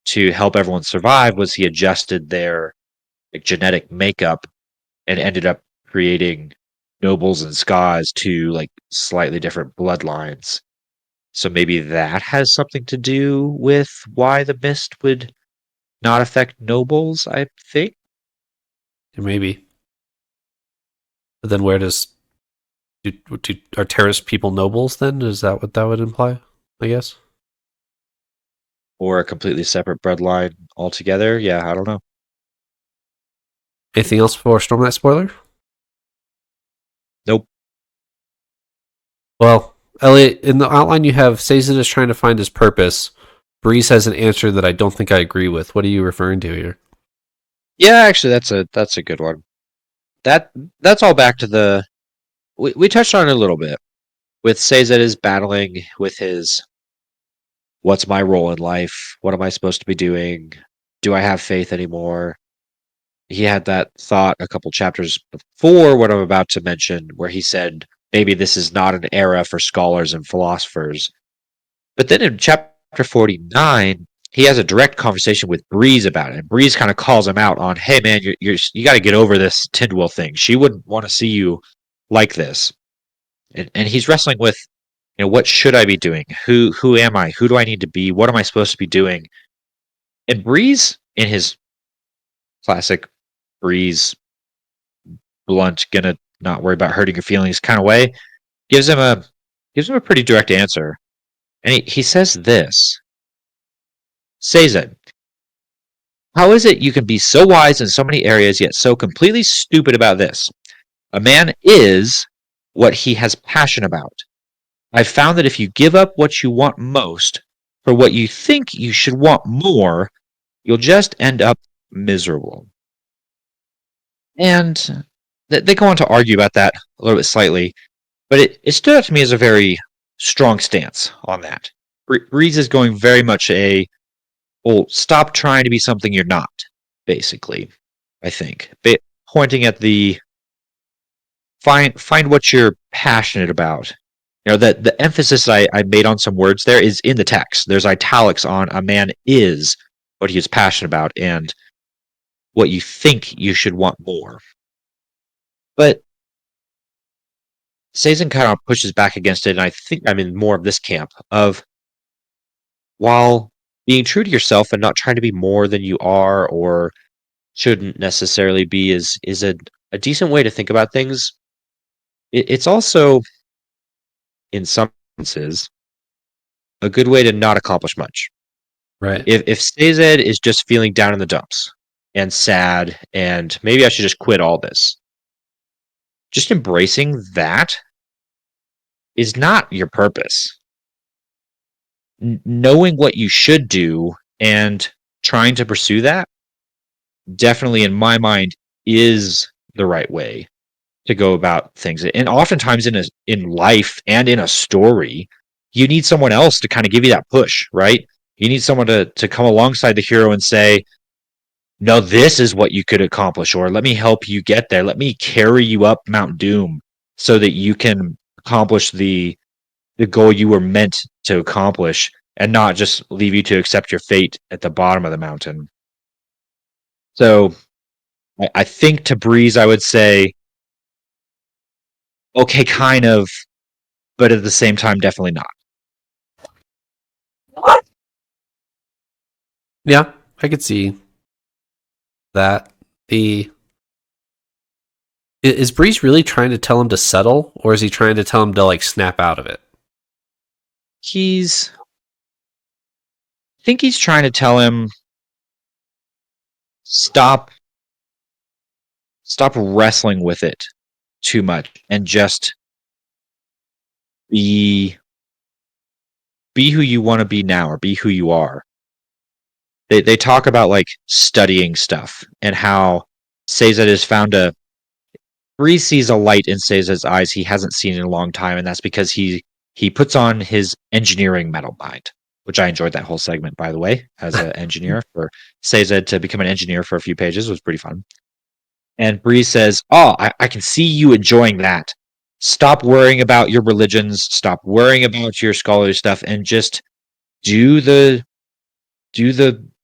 to help everyone survive was he adjusted their like, genetic makeup and ended up creating nobles and skas to like slightly different bloodlines. So maybe that has something to do with why the mist would not affect nobles, I think. Maybe. But then where does are terrorist people nobles then? Is that what that would imply? I guess. Or a completely separate bloodline altogether. Yeah, I don't know. Anything else for Stormlight spoiler? Nope. Well, Elliot, in the outline you have Sazed is trying to find his purpose. Breeze has an answer that I don't think I agree with. What are you referring to here? Yeah, actually, that's a good one. That's all back to the we touched on it a little bit with Sazed is battling with his what's my role in life? What am I supposed to be doing? Do I have faith anymore? He had that thought a couple chapters before what I'm about to mention, where he said maybe this is not an era for scholars and philosophers. But then in chapter 49, he has a direct conversation with Breeze about it. And Breeze kind of calls him out on, hey man, you got to get over this Tyndall thing. She wouldn't want to see you like this. And he's wrestling with, what should I be doing? Who am I? Who do I need to be? What am I supposed to be doing? And Breeze, in his classic Breeze, blunt, gonna not worry about hurting your feelings kind of way, gives him a pretty direct answer. And he says this. Sazed, how is it you can be so wise in so many areas yet so completely stupid about this? A man is what he has passion about. I've found that if you give up what you want most for what you think you should want more, you'll just end up miserable. And they go on to argue about that a little bit slightly, but it stood out to me as a very strong stance on that. Reeves is going very much well, stop trying to be something you're not, basically, I think. Pointing at the find what you're passionate about. That the emphasis I made on some words there is in the text. There's italics on a man is what he is passionate about and what you think you should want more. But Sazed kind of pushes back against it, and I think I'm in more of this camp of while being true to yourself and not trying to be more than you are or shouldn't necessarily be is a decent way to think about things. It's also, in some senses, a good way to not accomplish much. Right. If Sazed is just feeling down in the dumps and sad and maybe I should just quit all this, just embracing that is not your purpose. Knowing what you should do and trying to pursue that definitely in my mind is the right way to go about things. And oftentimes in life and in a story, you need someone else to kind of give you that push, right? You need someone to come alongside the hero and say, no, this is what you could accomplish, or let me help you get there. Let me carry you up Mount Doom so that you can accomplish the goal you were meant to accomplish and not just leave you to accept your fate at the bottom of the mountain. So I think to Breeze, I would say okay, kind of, but at the same time, definitely not. Yeah, I could see that. Is Breeze really trying to tell him to settle, or is he trying to tell him to like snap out of it? I think he's trying to tell him stop wrestling with it too much and just be who you want to be now, or be who you are. They talk about like studying stuff and how Sazed has found Breeze sees a light in Sazed's eyes he hasn't seen in a long time, and that's because he puts on his engineering metal mind, which I enjoyed that whole segment, by the way, as an engineer. For Sazed to become an engineer for a few pages was pretty fun. And Bree says, "Oh, I can see you enjoying that. Stop worrying about your religions. Stop worrying about your scholarly stuff, and just do the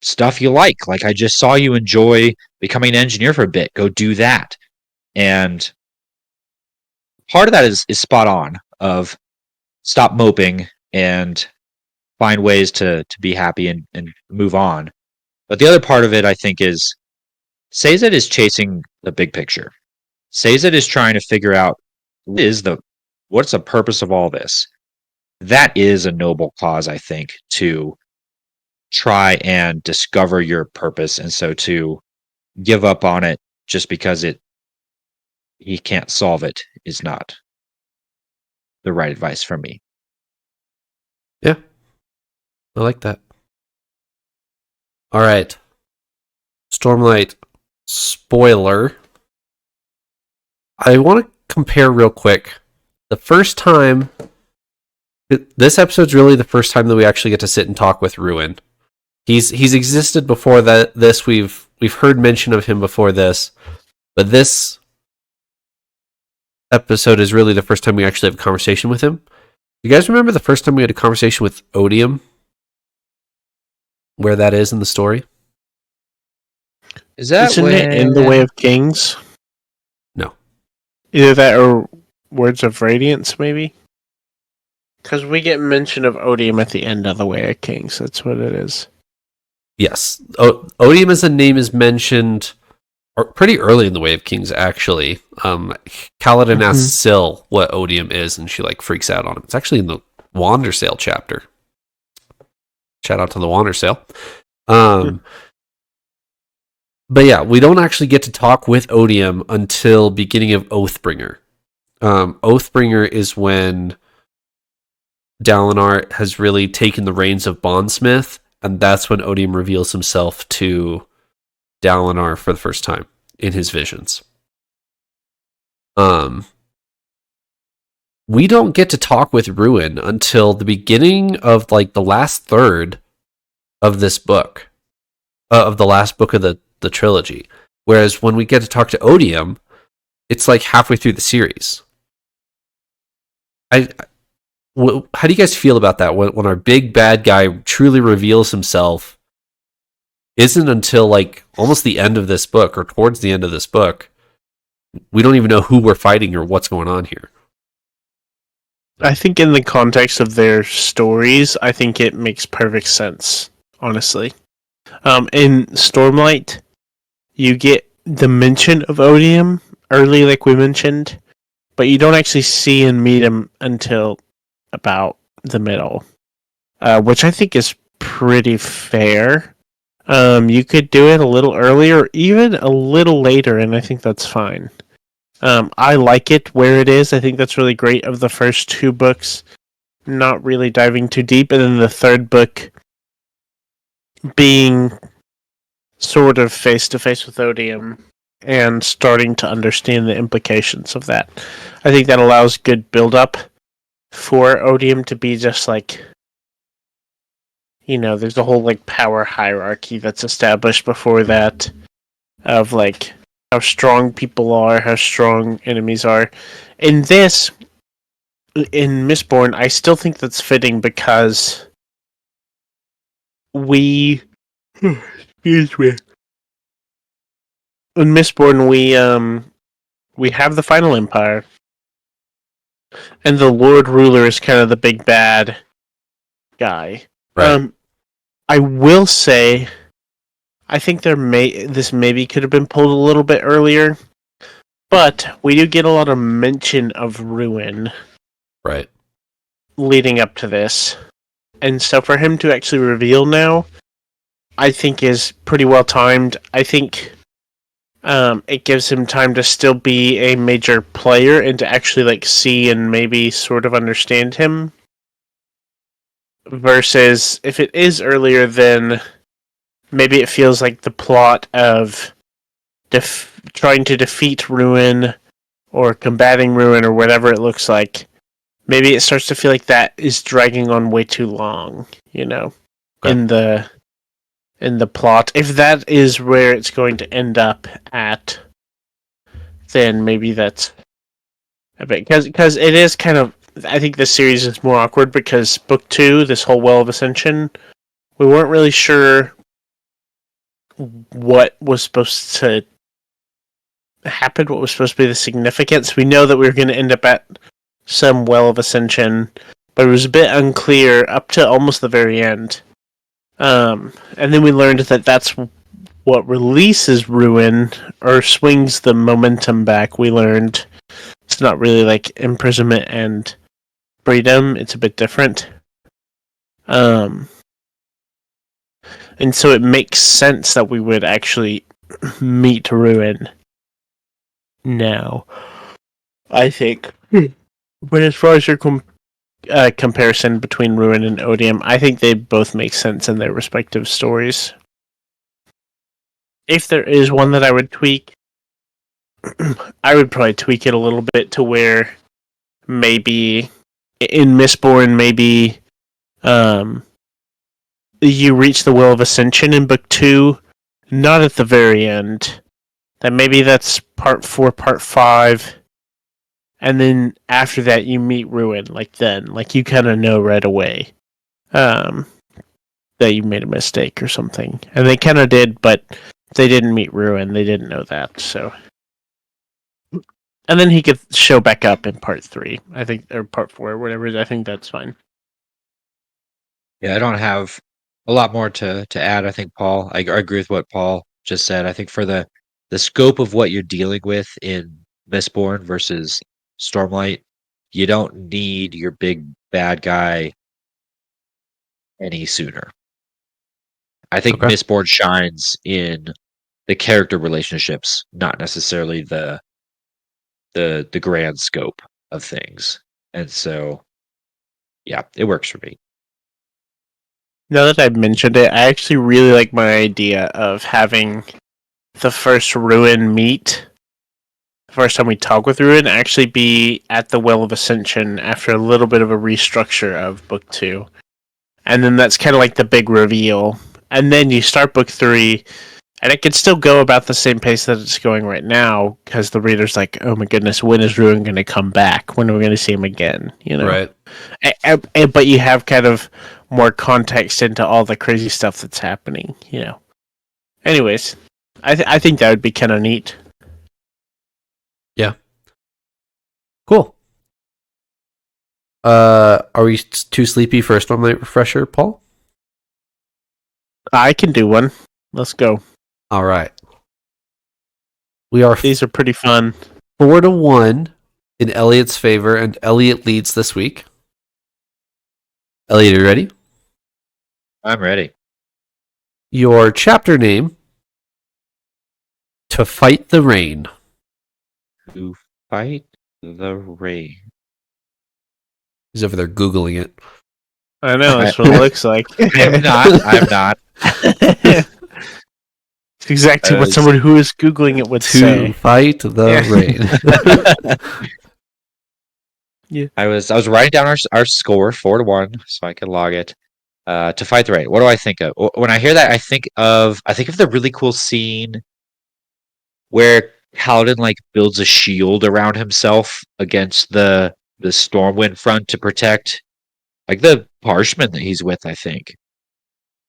stuff you like. Like I just saw you enjoy becoming an engineer for a bit. Go do that." And part of that is spot on. Of stop moping and find ways to be happy and move on. But the other part of it, I think, is Sazed is chasing the big picture. Sazed is trying to figure out what's the purpose of all this. That is a noble cause, I think, to try and discover your purpose, and so to give up on it just because he can't solve it is not the right advice from me. Yeah, I like that. All right, Stormlight spoiler. I want to compare real quick. The first time, this episode's really the first time that we actually get to sit and talk with Ruin. He's existed before that. This we've heard mention of him before this, but this episode is really the first time we actually have a conversation with him. You guys remember the first time we had a conversation with Odium? Where that is in the story? Is that Isn't it in the Way of Kings? No. Either that or Words of Radiance, maybe? Because we get mention of Odium at the end of the Way of Kings. That's what it is. Yes. Odium as a name is mentioned pretty early in the Way of Kings, actually. Kaladin asks Syl what Odium is, and she like freaks out on him. It's actually in the Wandersail chapter. Shout out to the Wandersail. But yeah, we don't actually get to talk with Odium until beginning of Oathbringer. Oathbringer is when Dalinar has really taken the reins of Bondsmith, and that's when Odium reveals himself to Dalinar for the first time in his visions. We don't get to talk with Ruin until the beginning of like the last third of this book, of the last book of the trilogy. Whereas when we get to talk to Odium, it's like halfway through the series. How do you guys feel about that? When our big bad guy truly reveals himself, isn't until like almost the end of this book, or towards the end of this book. We don't even know who we're fighting or what's going on here. I think in the context of their stories, I think it makes perfect sense, honestly. In Stormlight, you get the mention of Odium early, like we mentioned, but you don't actually see and meet him until about the middle, which I think is pretty fair. You could do it a little earlier, or even a little later, and I think that's fine. I like it where it is. I think that's really great of the first two books, not really diving too deep, and then the third book being sort of face-to-face with Odium and starting to understand the implications of that. I think that allows good build-up for Odium to be just like, there's a whole like power hierarchy that's established before that of like how strong people are, how strong enemies are. In Mistborn, I still think that's fitting because excuse me. In Mistborn, we have the Final Empire, And the Lord Ruler is kind of the big bad guy. Right. I will say, I think this maybe could have been pulled a little bit earlier, but we do get a lot of mention of Ruin Right. leading up to this. And so for him to actually reveal now, I think is pretty well timed. I think it gives him time to still be a major player and to actually like see and maybe sort of understand him. Versus if it is earlier, then maybe it feels like the plot of trying to defeat Ruin or combating Ruin or whatever it looks like. Maybe it starts to feel like that is dragging on way too long, Okay. in the plot. If that is where it's going to end up at, then maybe that's a bit because it is kind of. I think this series is more awkward because book 2, this whole Well of Ascension, we weren't really sure what was supposed to happen, what was supposed to be the significance. We know that we were going to end up at some Well of Ascension, but it was a bit unclear up to almost the very end. And then we learned that that's what releases Ruin or swings the momentum back. We learned it's not really like imprisonment and freedom, it's a bit different. And so it makes sense that we would actually meet Ruin now, I think. But as far as your comparison between Ruin and Odium, I think they both make sense in their respective stories. If there is one that I would tweak, I would probably tweak it a little bit to where maybe in Mistborn, maybe you reach the Will of Ascension in book 2, not at the very end. That maybe that's part 4, part 5, and then after that you meet Ruin. Like you kind of know right away that you made a mistake or something, and they kind of did, but they didn't meet Ruin. They didn't know that, so. And then he could show back up in part 3, I think, or part 4, or whatever. I think that's fine. Yeah, I don't have a lot more to add. I think Paul, I agree with what Paul just said. I think for the scope of what you're dealing with in Mistborn versus Stormlight, you don't need your big bad guy any sooner. I think Okay. Mistborn shines in the character relationships, not necessarily the grand scope of things. And so, yeah, it works for me. Now that I've mentioned it, I actually really like my idea of having the first Ruin meet, the first time we talk with Ruin, actually be at the Well of Ascension after a little bit of a restructure of book 2. And then that's kind of like the big reveal. And then you start book 3, and it could still go about the same pace that it's going right now, because the reader's like, oh my goodness, when is Ruin going to come back? When are we going to see him again? Right. But you have kind of more context into all the crazy stuff that's happening, Anyways, I think that would be kind of neat. Yeah. Cool. Are we too sleepy for a Stormlight refresher, Paul? I can do one. Let's go. All right. We are These are pretty fun. 4-1 in Eliot's favor, and Eliot leads this week. Eliot, are you ready? I'm ready. Your chapter name: To Fight the Rain. To fight the rain. He's over there Googling it. I know, that's what it looks like. I'm not. It's exactly what someone who is Googling it would To say. fight the rain. Yeah. I was writing down our score 4-1 so I could log it. To fight the rain. What do I think of? When I hear that, I think of the really cool scene where Paladin builds a shield around himself against the Stormwind front to protect the Parchman that he's with, I think.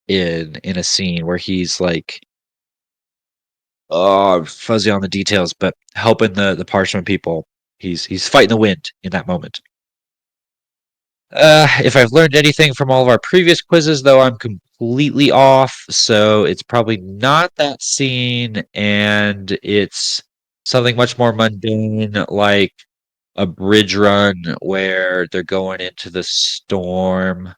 In a scene where he's fuzzy on the details, but helping the Parchman people He's fighting the wind in that moment. If I've learned anything from all of our previous quizzes, though, I'm completely off. So it's probably not that scene, and it's something much more mundane, like a bridge run where they're going into the storm,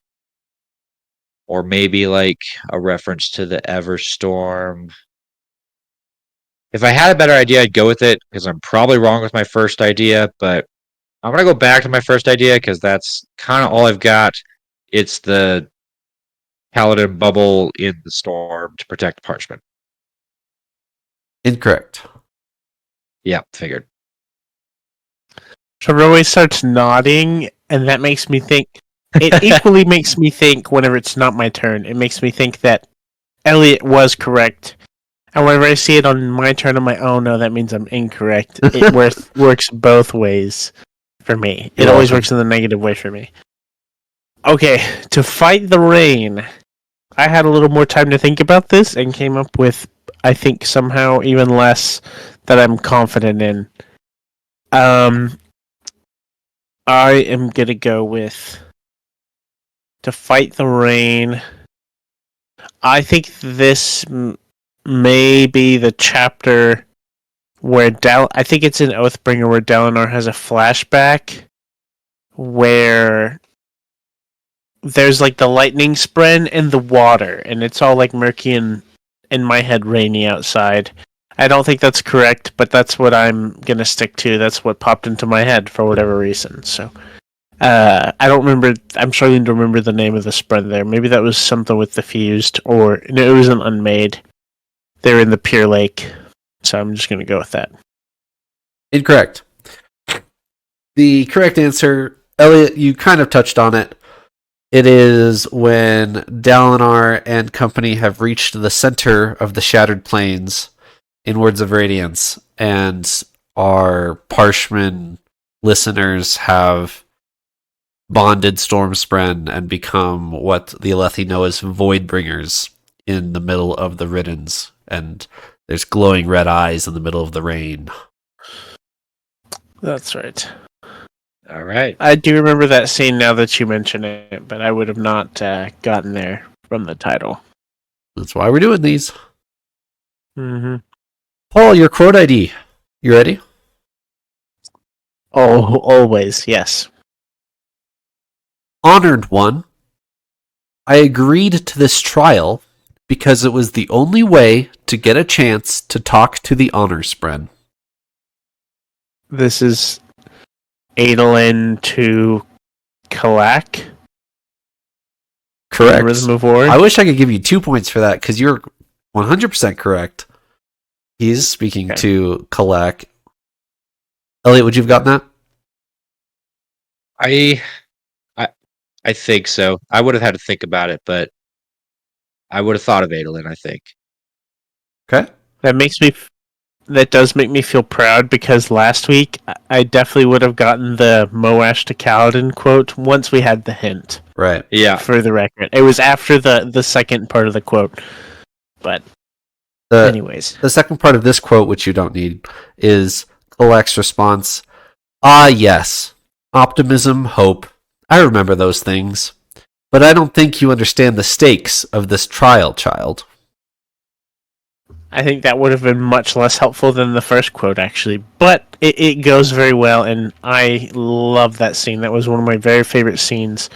or maybe like a reference to the Everstorm. If I had a better idea, I'd go with it because I'm probably wrong with my first idea, but I'm gonna go back to my first idea because that's kind of all I've got. It's the paladin bubble in the storm to protect parchment. Incorrect. Yeah, figured. So Roe starts nodding, and that makes me think. It equally makes me think whenever it's not my turn. It makes me think that Eliot was correct. And whenever I see it on my turn, I'm like, oh no, that means I'm incorrect. It works both ways for me. It always works in the negative way for me. Okay, to fight the rain, I had a little more time to think about this and came up with, I think, somehow even less that I'm confident in. I am gonna go with to fight the rain. I think this may be the chapter where I think it's in Oathbringer where Dalinar has a flashback where there's like the lightning spread and the water, and it's all like murky and in my head rainy outside. I don't think that's correct, but that's what I'm gonna stick to. That's what popped into my head for whatever reason. So I don't remember. I'm struggling to remember the name of the spread there. Maybe that was something with the fused, or no, it was an unmade. They're in the Pure Lake, so I'm just gonna go with that. Incorrect. The correct answer, Eliot, you kind of touched on it. It is when Dalinar and company have reached the center of the Shattered Plains in Words of Radiance, and our Parshman listeners have bonded Stormspren and become what the Alethi know as Voidbringers in the middle of the Riddens, and there's glowing red eyes in the middle of the rain. That's right. All right. I do remember that scene now that you mention it, but I would have not gotten there from the title. That's why we're doing these. Mm-hmm. Paul, your quote ID. You ready? Oh, always, yes. Honored one. I agreed to this trial because it was the only way to get a chance to talk to the honor spread. This is Elend to Kalak. Correct. Rhythm of War. I wish I could give you 2 points for that because you're 100% correct. He's speaking to Kalak. Eliot, would you have gotten that? I think so. I would have had to think about it, but I would have thought of Adolin, I think. Okay. That does make me feel proud because last week I definitely would have gotten the Moash to Kaladin quote once we had the hint. Right. Yeah. For the record. It was after the second part of the quote. But anyways. The second part of this quote, which you don't need, is Kalak's response. Ah, yes. Optimism, hope. I remember those things. But I don't think you understand the stakes of this trial, child. I think that would have been much less helpful than the first quote, actually. But it goes very well, and I love that scene. That was one of my very favorite scenes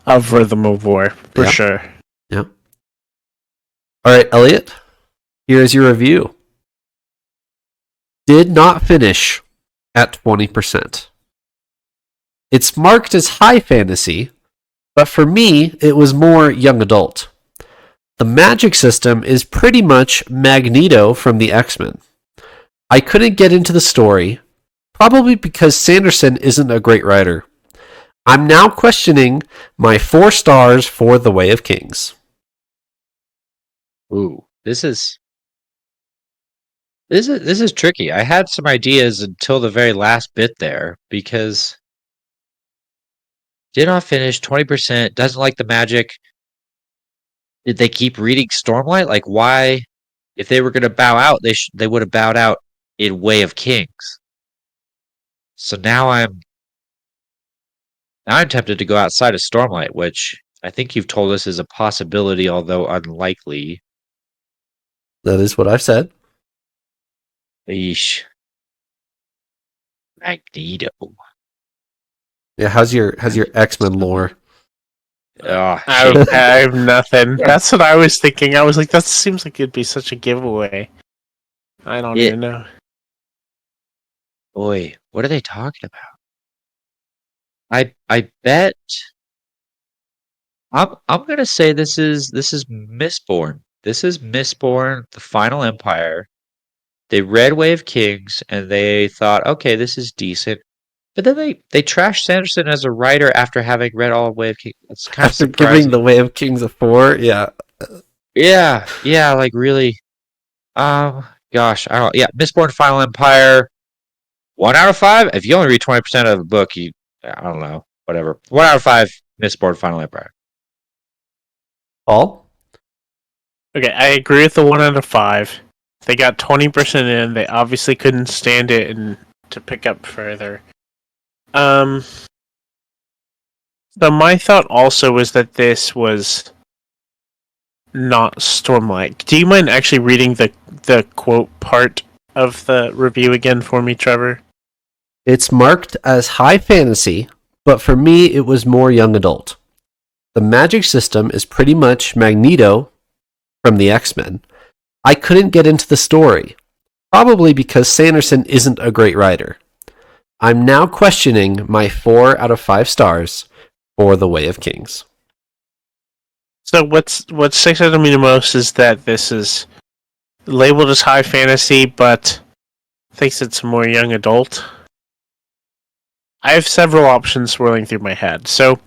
of Rhythm of War, for sure. Yeah. All right, Eliot, here's your review. Did not finish at 20%. It's marked as high fantasy, but for me, it was more young adult. The magic system is pretty much Magneto from the X-Men. I couldn't get into the story, probably because Sanderson isn't a great writer. I'm now questioning my 4 stars for The Way of Kings. Ooh, this is tricky. I had some ideas until the very last bit there because did not finish 20%, doesn't like the magic. Did they keep reading Stormlight? Like, why? If they were going to bow out, they would have bowed out in Way of Kings. So now I'm tempted to go outside of Stormlight, which I think you've told us is a possibility, although unlikely. That is what I've said. Eesh. Magneto. Yeah, how's your X-Men lore? Oh, I have nothing. That's what I was thinking. I was like, that seems like it'd be such a giveaway. I don't even know. boy, what are they talking about? I bet I'm gonna say this is Mistborn. This is Mistborn, the Final Empire. They read Way of Kings and they thought, okay, this is decent. But then they trashed Sanderson as a writer after having read all of Way of Kings. It's kind of After giving surprising. the Way of Kings a 4, yeah. Yeah, like really. Gosh, I don't. Yeah, Mistborn, Final Empire, 1 out of 5. If you only read 20% of the book, I don't know, whatever. 1 out of 5, Mistborn, Final Empire. Paul? Okay, I agree with the 1 out of 5. They got 20% in. They obviously couldn't stand it and to pick up further. So my thought also was that this was not Stormlight. Do you mind actually reading the quote part of the review again for me, Trevor? It's marked as high fantasy, but for me it was more young adult. The magic system is pretty much Magneto from the X-Men. I couldn't get into the story, probably because Sanderson isn't a great writer. I'm now questioning my 4 out of 5 stars for The Way of Kings. So what sticks out to me the most is that this is labeled as high fantasy, but thinks it's more young adult. I have several options swirling through my head. So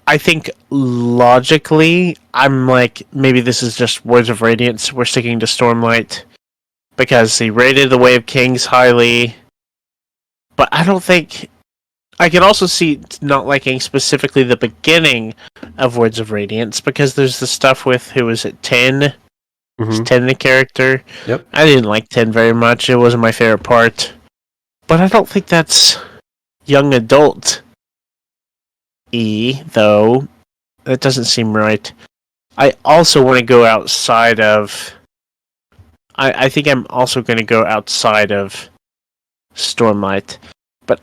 I think logically, I'm like, maybe this is just Words of Radiance. We're sticking to Stormlight because he rated The Way of Kings highly. But I don't think. I can also see not liking specifically the beginning of Words of Radiance because there's the stuff with, who is it, 10? Is 10 the character? Yep. I didn't like 10 very much. It wasn't my favorite part. But I don't think that's young adult though. That doesn't seem right. I also want to go outside of. I think I'm also going to go outside of Stormlight. But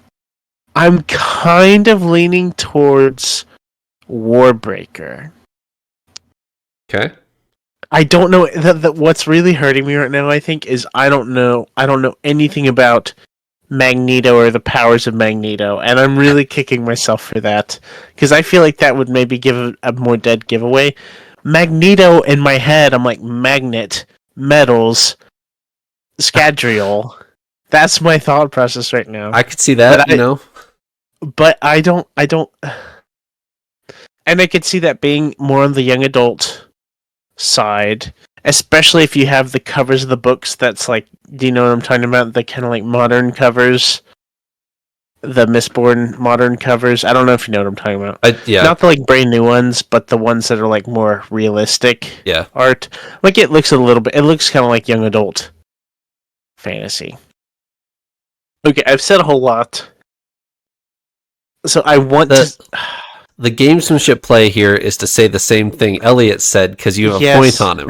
I'm kind of leaning towards Warbreaker. Okay. I don't know. What's really hurting me right now, I think, is I don't know anything about Magneto or the powers of Magneto, and I'm really kicking myself for that because I feel like that would maybe give a more dead giveaway. Magneto in my head, I'm like magnet, metals, Scadrial. That's my thought process right now. I could see that, But I don't, and I could see that being more on the young adult side, especially if you have the covers of the books that's like, do you know what I'm talking about? The kind of like modern covers, the Mistborn modern covers. I don't know if you know what I'm talking about. Yeah. Not the like brand new ones, but the ones that are like more realistic Yeah. art. Like it looks it looks kind of like young adult fantasy. Okay, I've said a whole lot. So I want to... The gamesmanship play here is to say the same thing Eliot said because you have a point on him.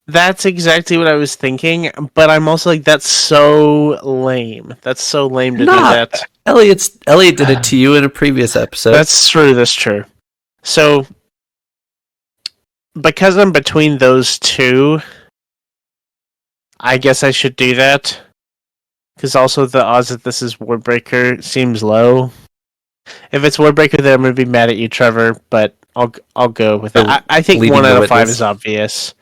That's exactly what I was thinking, but I'm also like, that's so lame. That's so lame to do that. Eliot did it to you in a previous episode. That's true. So, because I'm between those two, I guess I should do that. Because also the odds that this is Warbreaker seems low. If it's Warbreaker, then I'm going to be mad at you, Trevor, but I'll go with that. I think 1 out of 5 is obvious.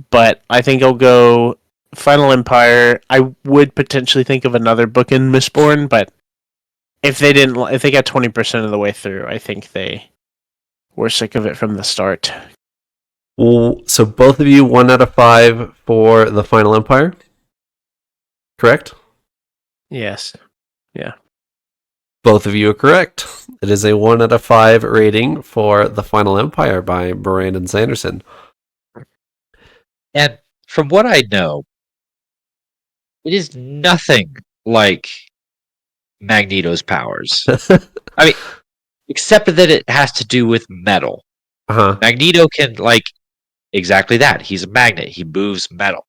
But I think I'll go Final Empire. I would potentially think of another book in Mistborn, but if they got 20% of the way through, I think they were sick of it from the start. Well, so both of you 1 out of 5 for the Final Empire? Correct? Yes. Yeah. Both of you are correct. It is a 1 out of 5 rating for The Final Empire by Brandon Sanderson. And from what I know, it is nothing like Magneto's powers. I mean, except that it has to do with metal. Magneto can, like, exactly that. He's a magnet. He moves metal.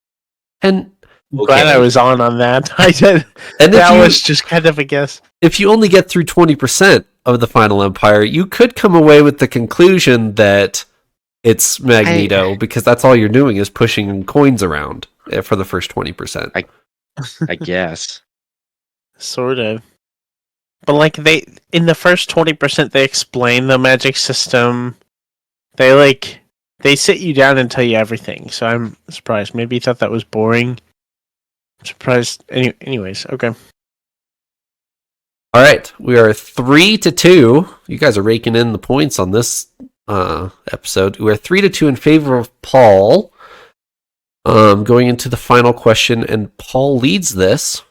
And glad I was on that. I did. And that was just kind of a guess. If you only get through 20% of the Final Empire, you could come away with the conclusion that it's Magneto, because that's all you're doing is pushing coins around for the first 20%. I guess. Sort of. But like in the first 20%, they explain the magic system. They sit you down and tell you everything. So I'm surprised. Maybe you thought that was boring. I'm surprised. Anyways, okay. All right, we are 3-2. You guys are raking in the points on this episode. We are 3-2 in favor of Paul. Going into the final question, and Paul leads this,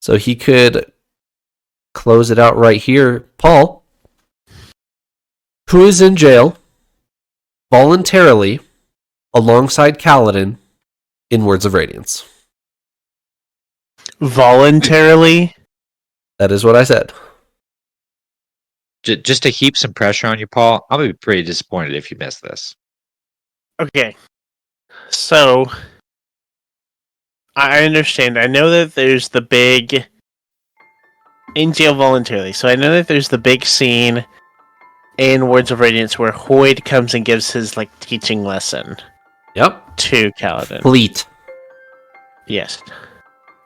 so he could close it out right here. Paul, who is in jail voluntarily alongside Kaladin in Words of Radiance? Voluntarily? That is what I said. Just to heap some pressure on you, Paul, I'm going to be pretty disappointed if you miss this. Okay. So, I understand. I know that there's the big... In jail voluntarily. So I know that there's the big scene in Words of Radiance where Hoyd comes and gives his, like, teaching lesson. Yep. To Kaladin. Fleet. Yes.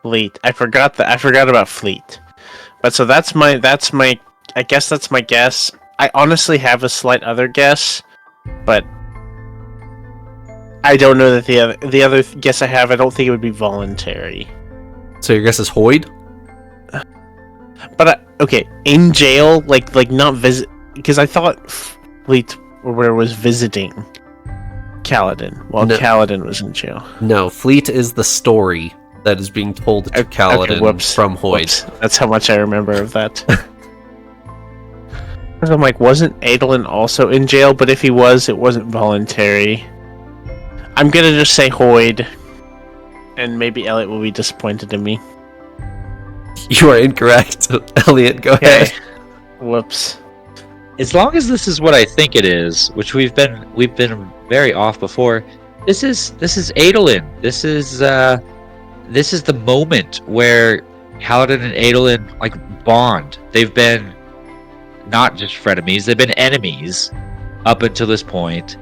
Fleet. I forgot about Fleet. But so that's my I guess that's my guess. I honestly have a slight other guess, but I don't know that the other guess I have, I don't think it would be voluntary. So your guess is Hoyd? But okay, in jail, like not visit, because I thought Fleet or where was visiting Kaladin while Kaladin was in jail. No, Fleet is the story that is being told to Kaladin from Hoyd. Whoops. That's how much I remember of that. I'm like, wasn't Adolin also in jail? But if he was, it wasn't voluntary. I'm gonna just say Hoyd, and maybe Eliot will be disappointed in me. You are incorrect, Eliot. Go ahead. Whoops. As long as this is what I think it is, which we've been very off before. This is Adolin. This is the moment where Kaladin and Adolin like bond. They've been not just frenemies; they've been enemies up until this point.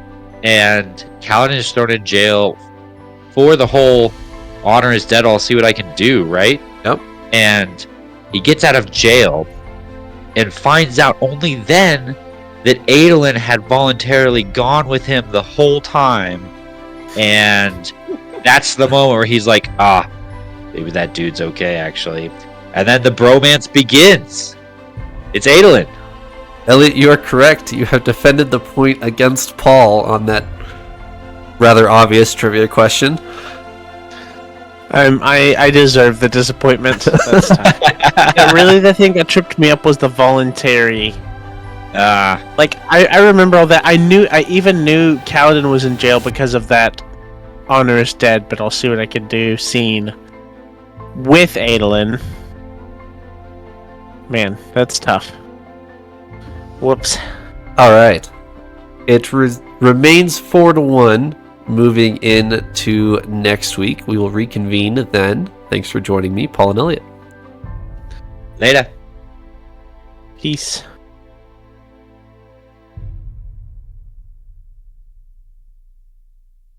And Kaladin is thrown in jail for the whole honor is dead. I'll see what I can do. Right? Yep. And he gets out of jail and finds out only then that Adolin had voluntarily gone with him the whole time. And that's the moment where he's like, maybe that dude's okay, actually. And then the bromance begins. It's Adolin. Eliot, you are correct. You have defended the point against Paul on that rather obvious trivia question. I deserve the disappointment. That's yeah, really, the thing that tripped me up was the voluntary. Like, I remember all that. I even knew Kaladin was in jail because of that honor is dead, but I'll see what I can do scene with Adolin. Man, that's tough. Whoops. All right. It remains 4-1. Moving into next week, we will reconvene then. Thanks for joining me, Paul and Eliot. Later. Peace.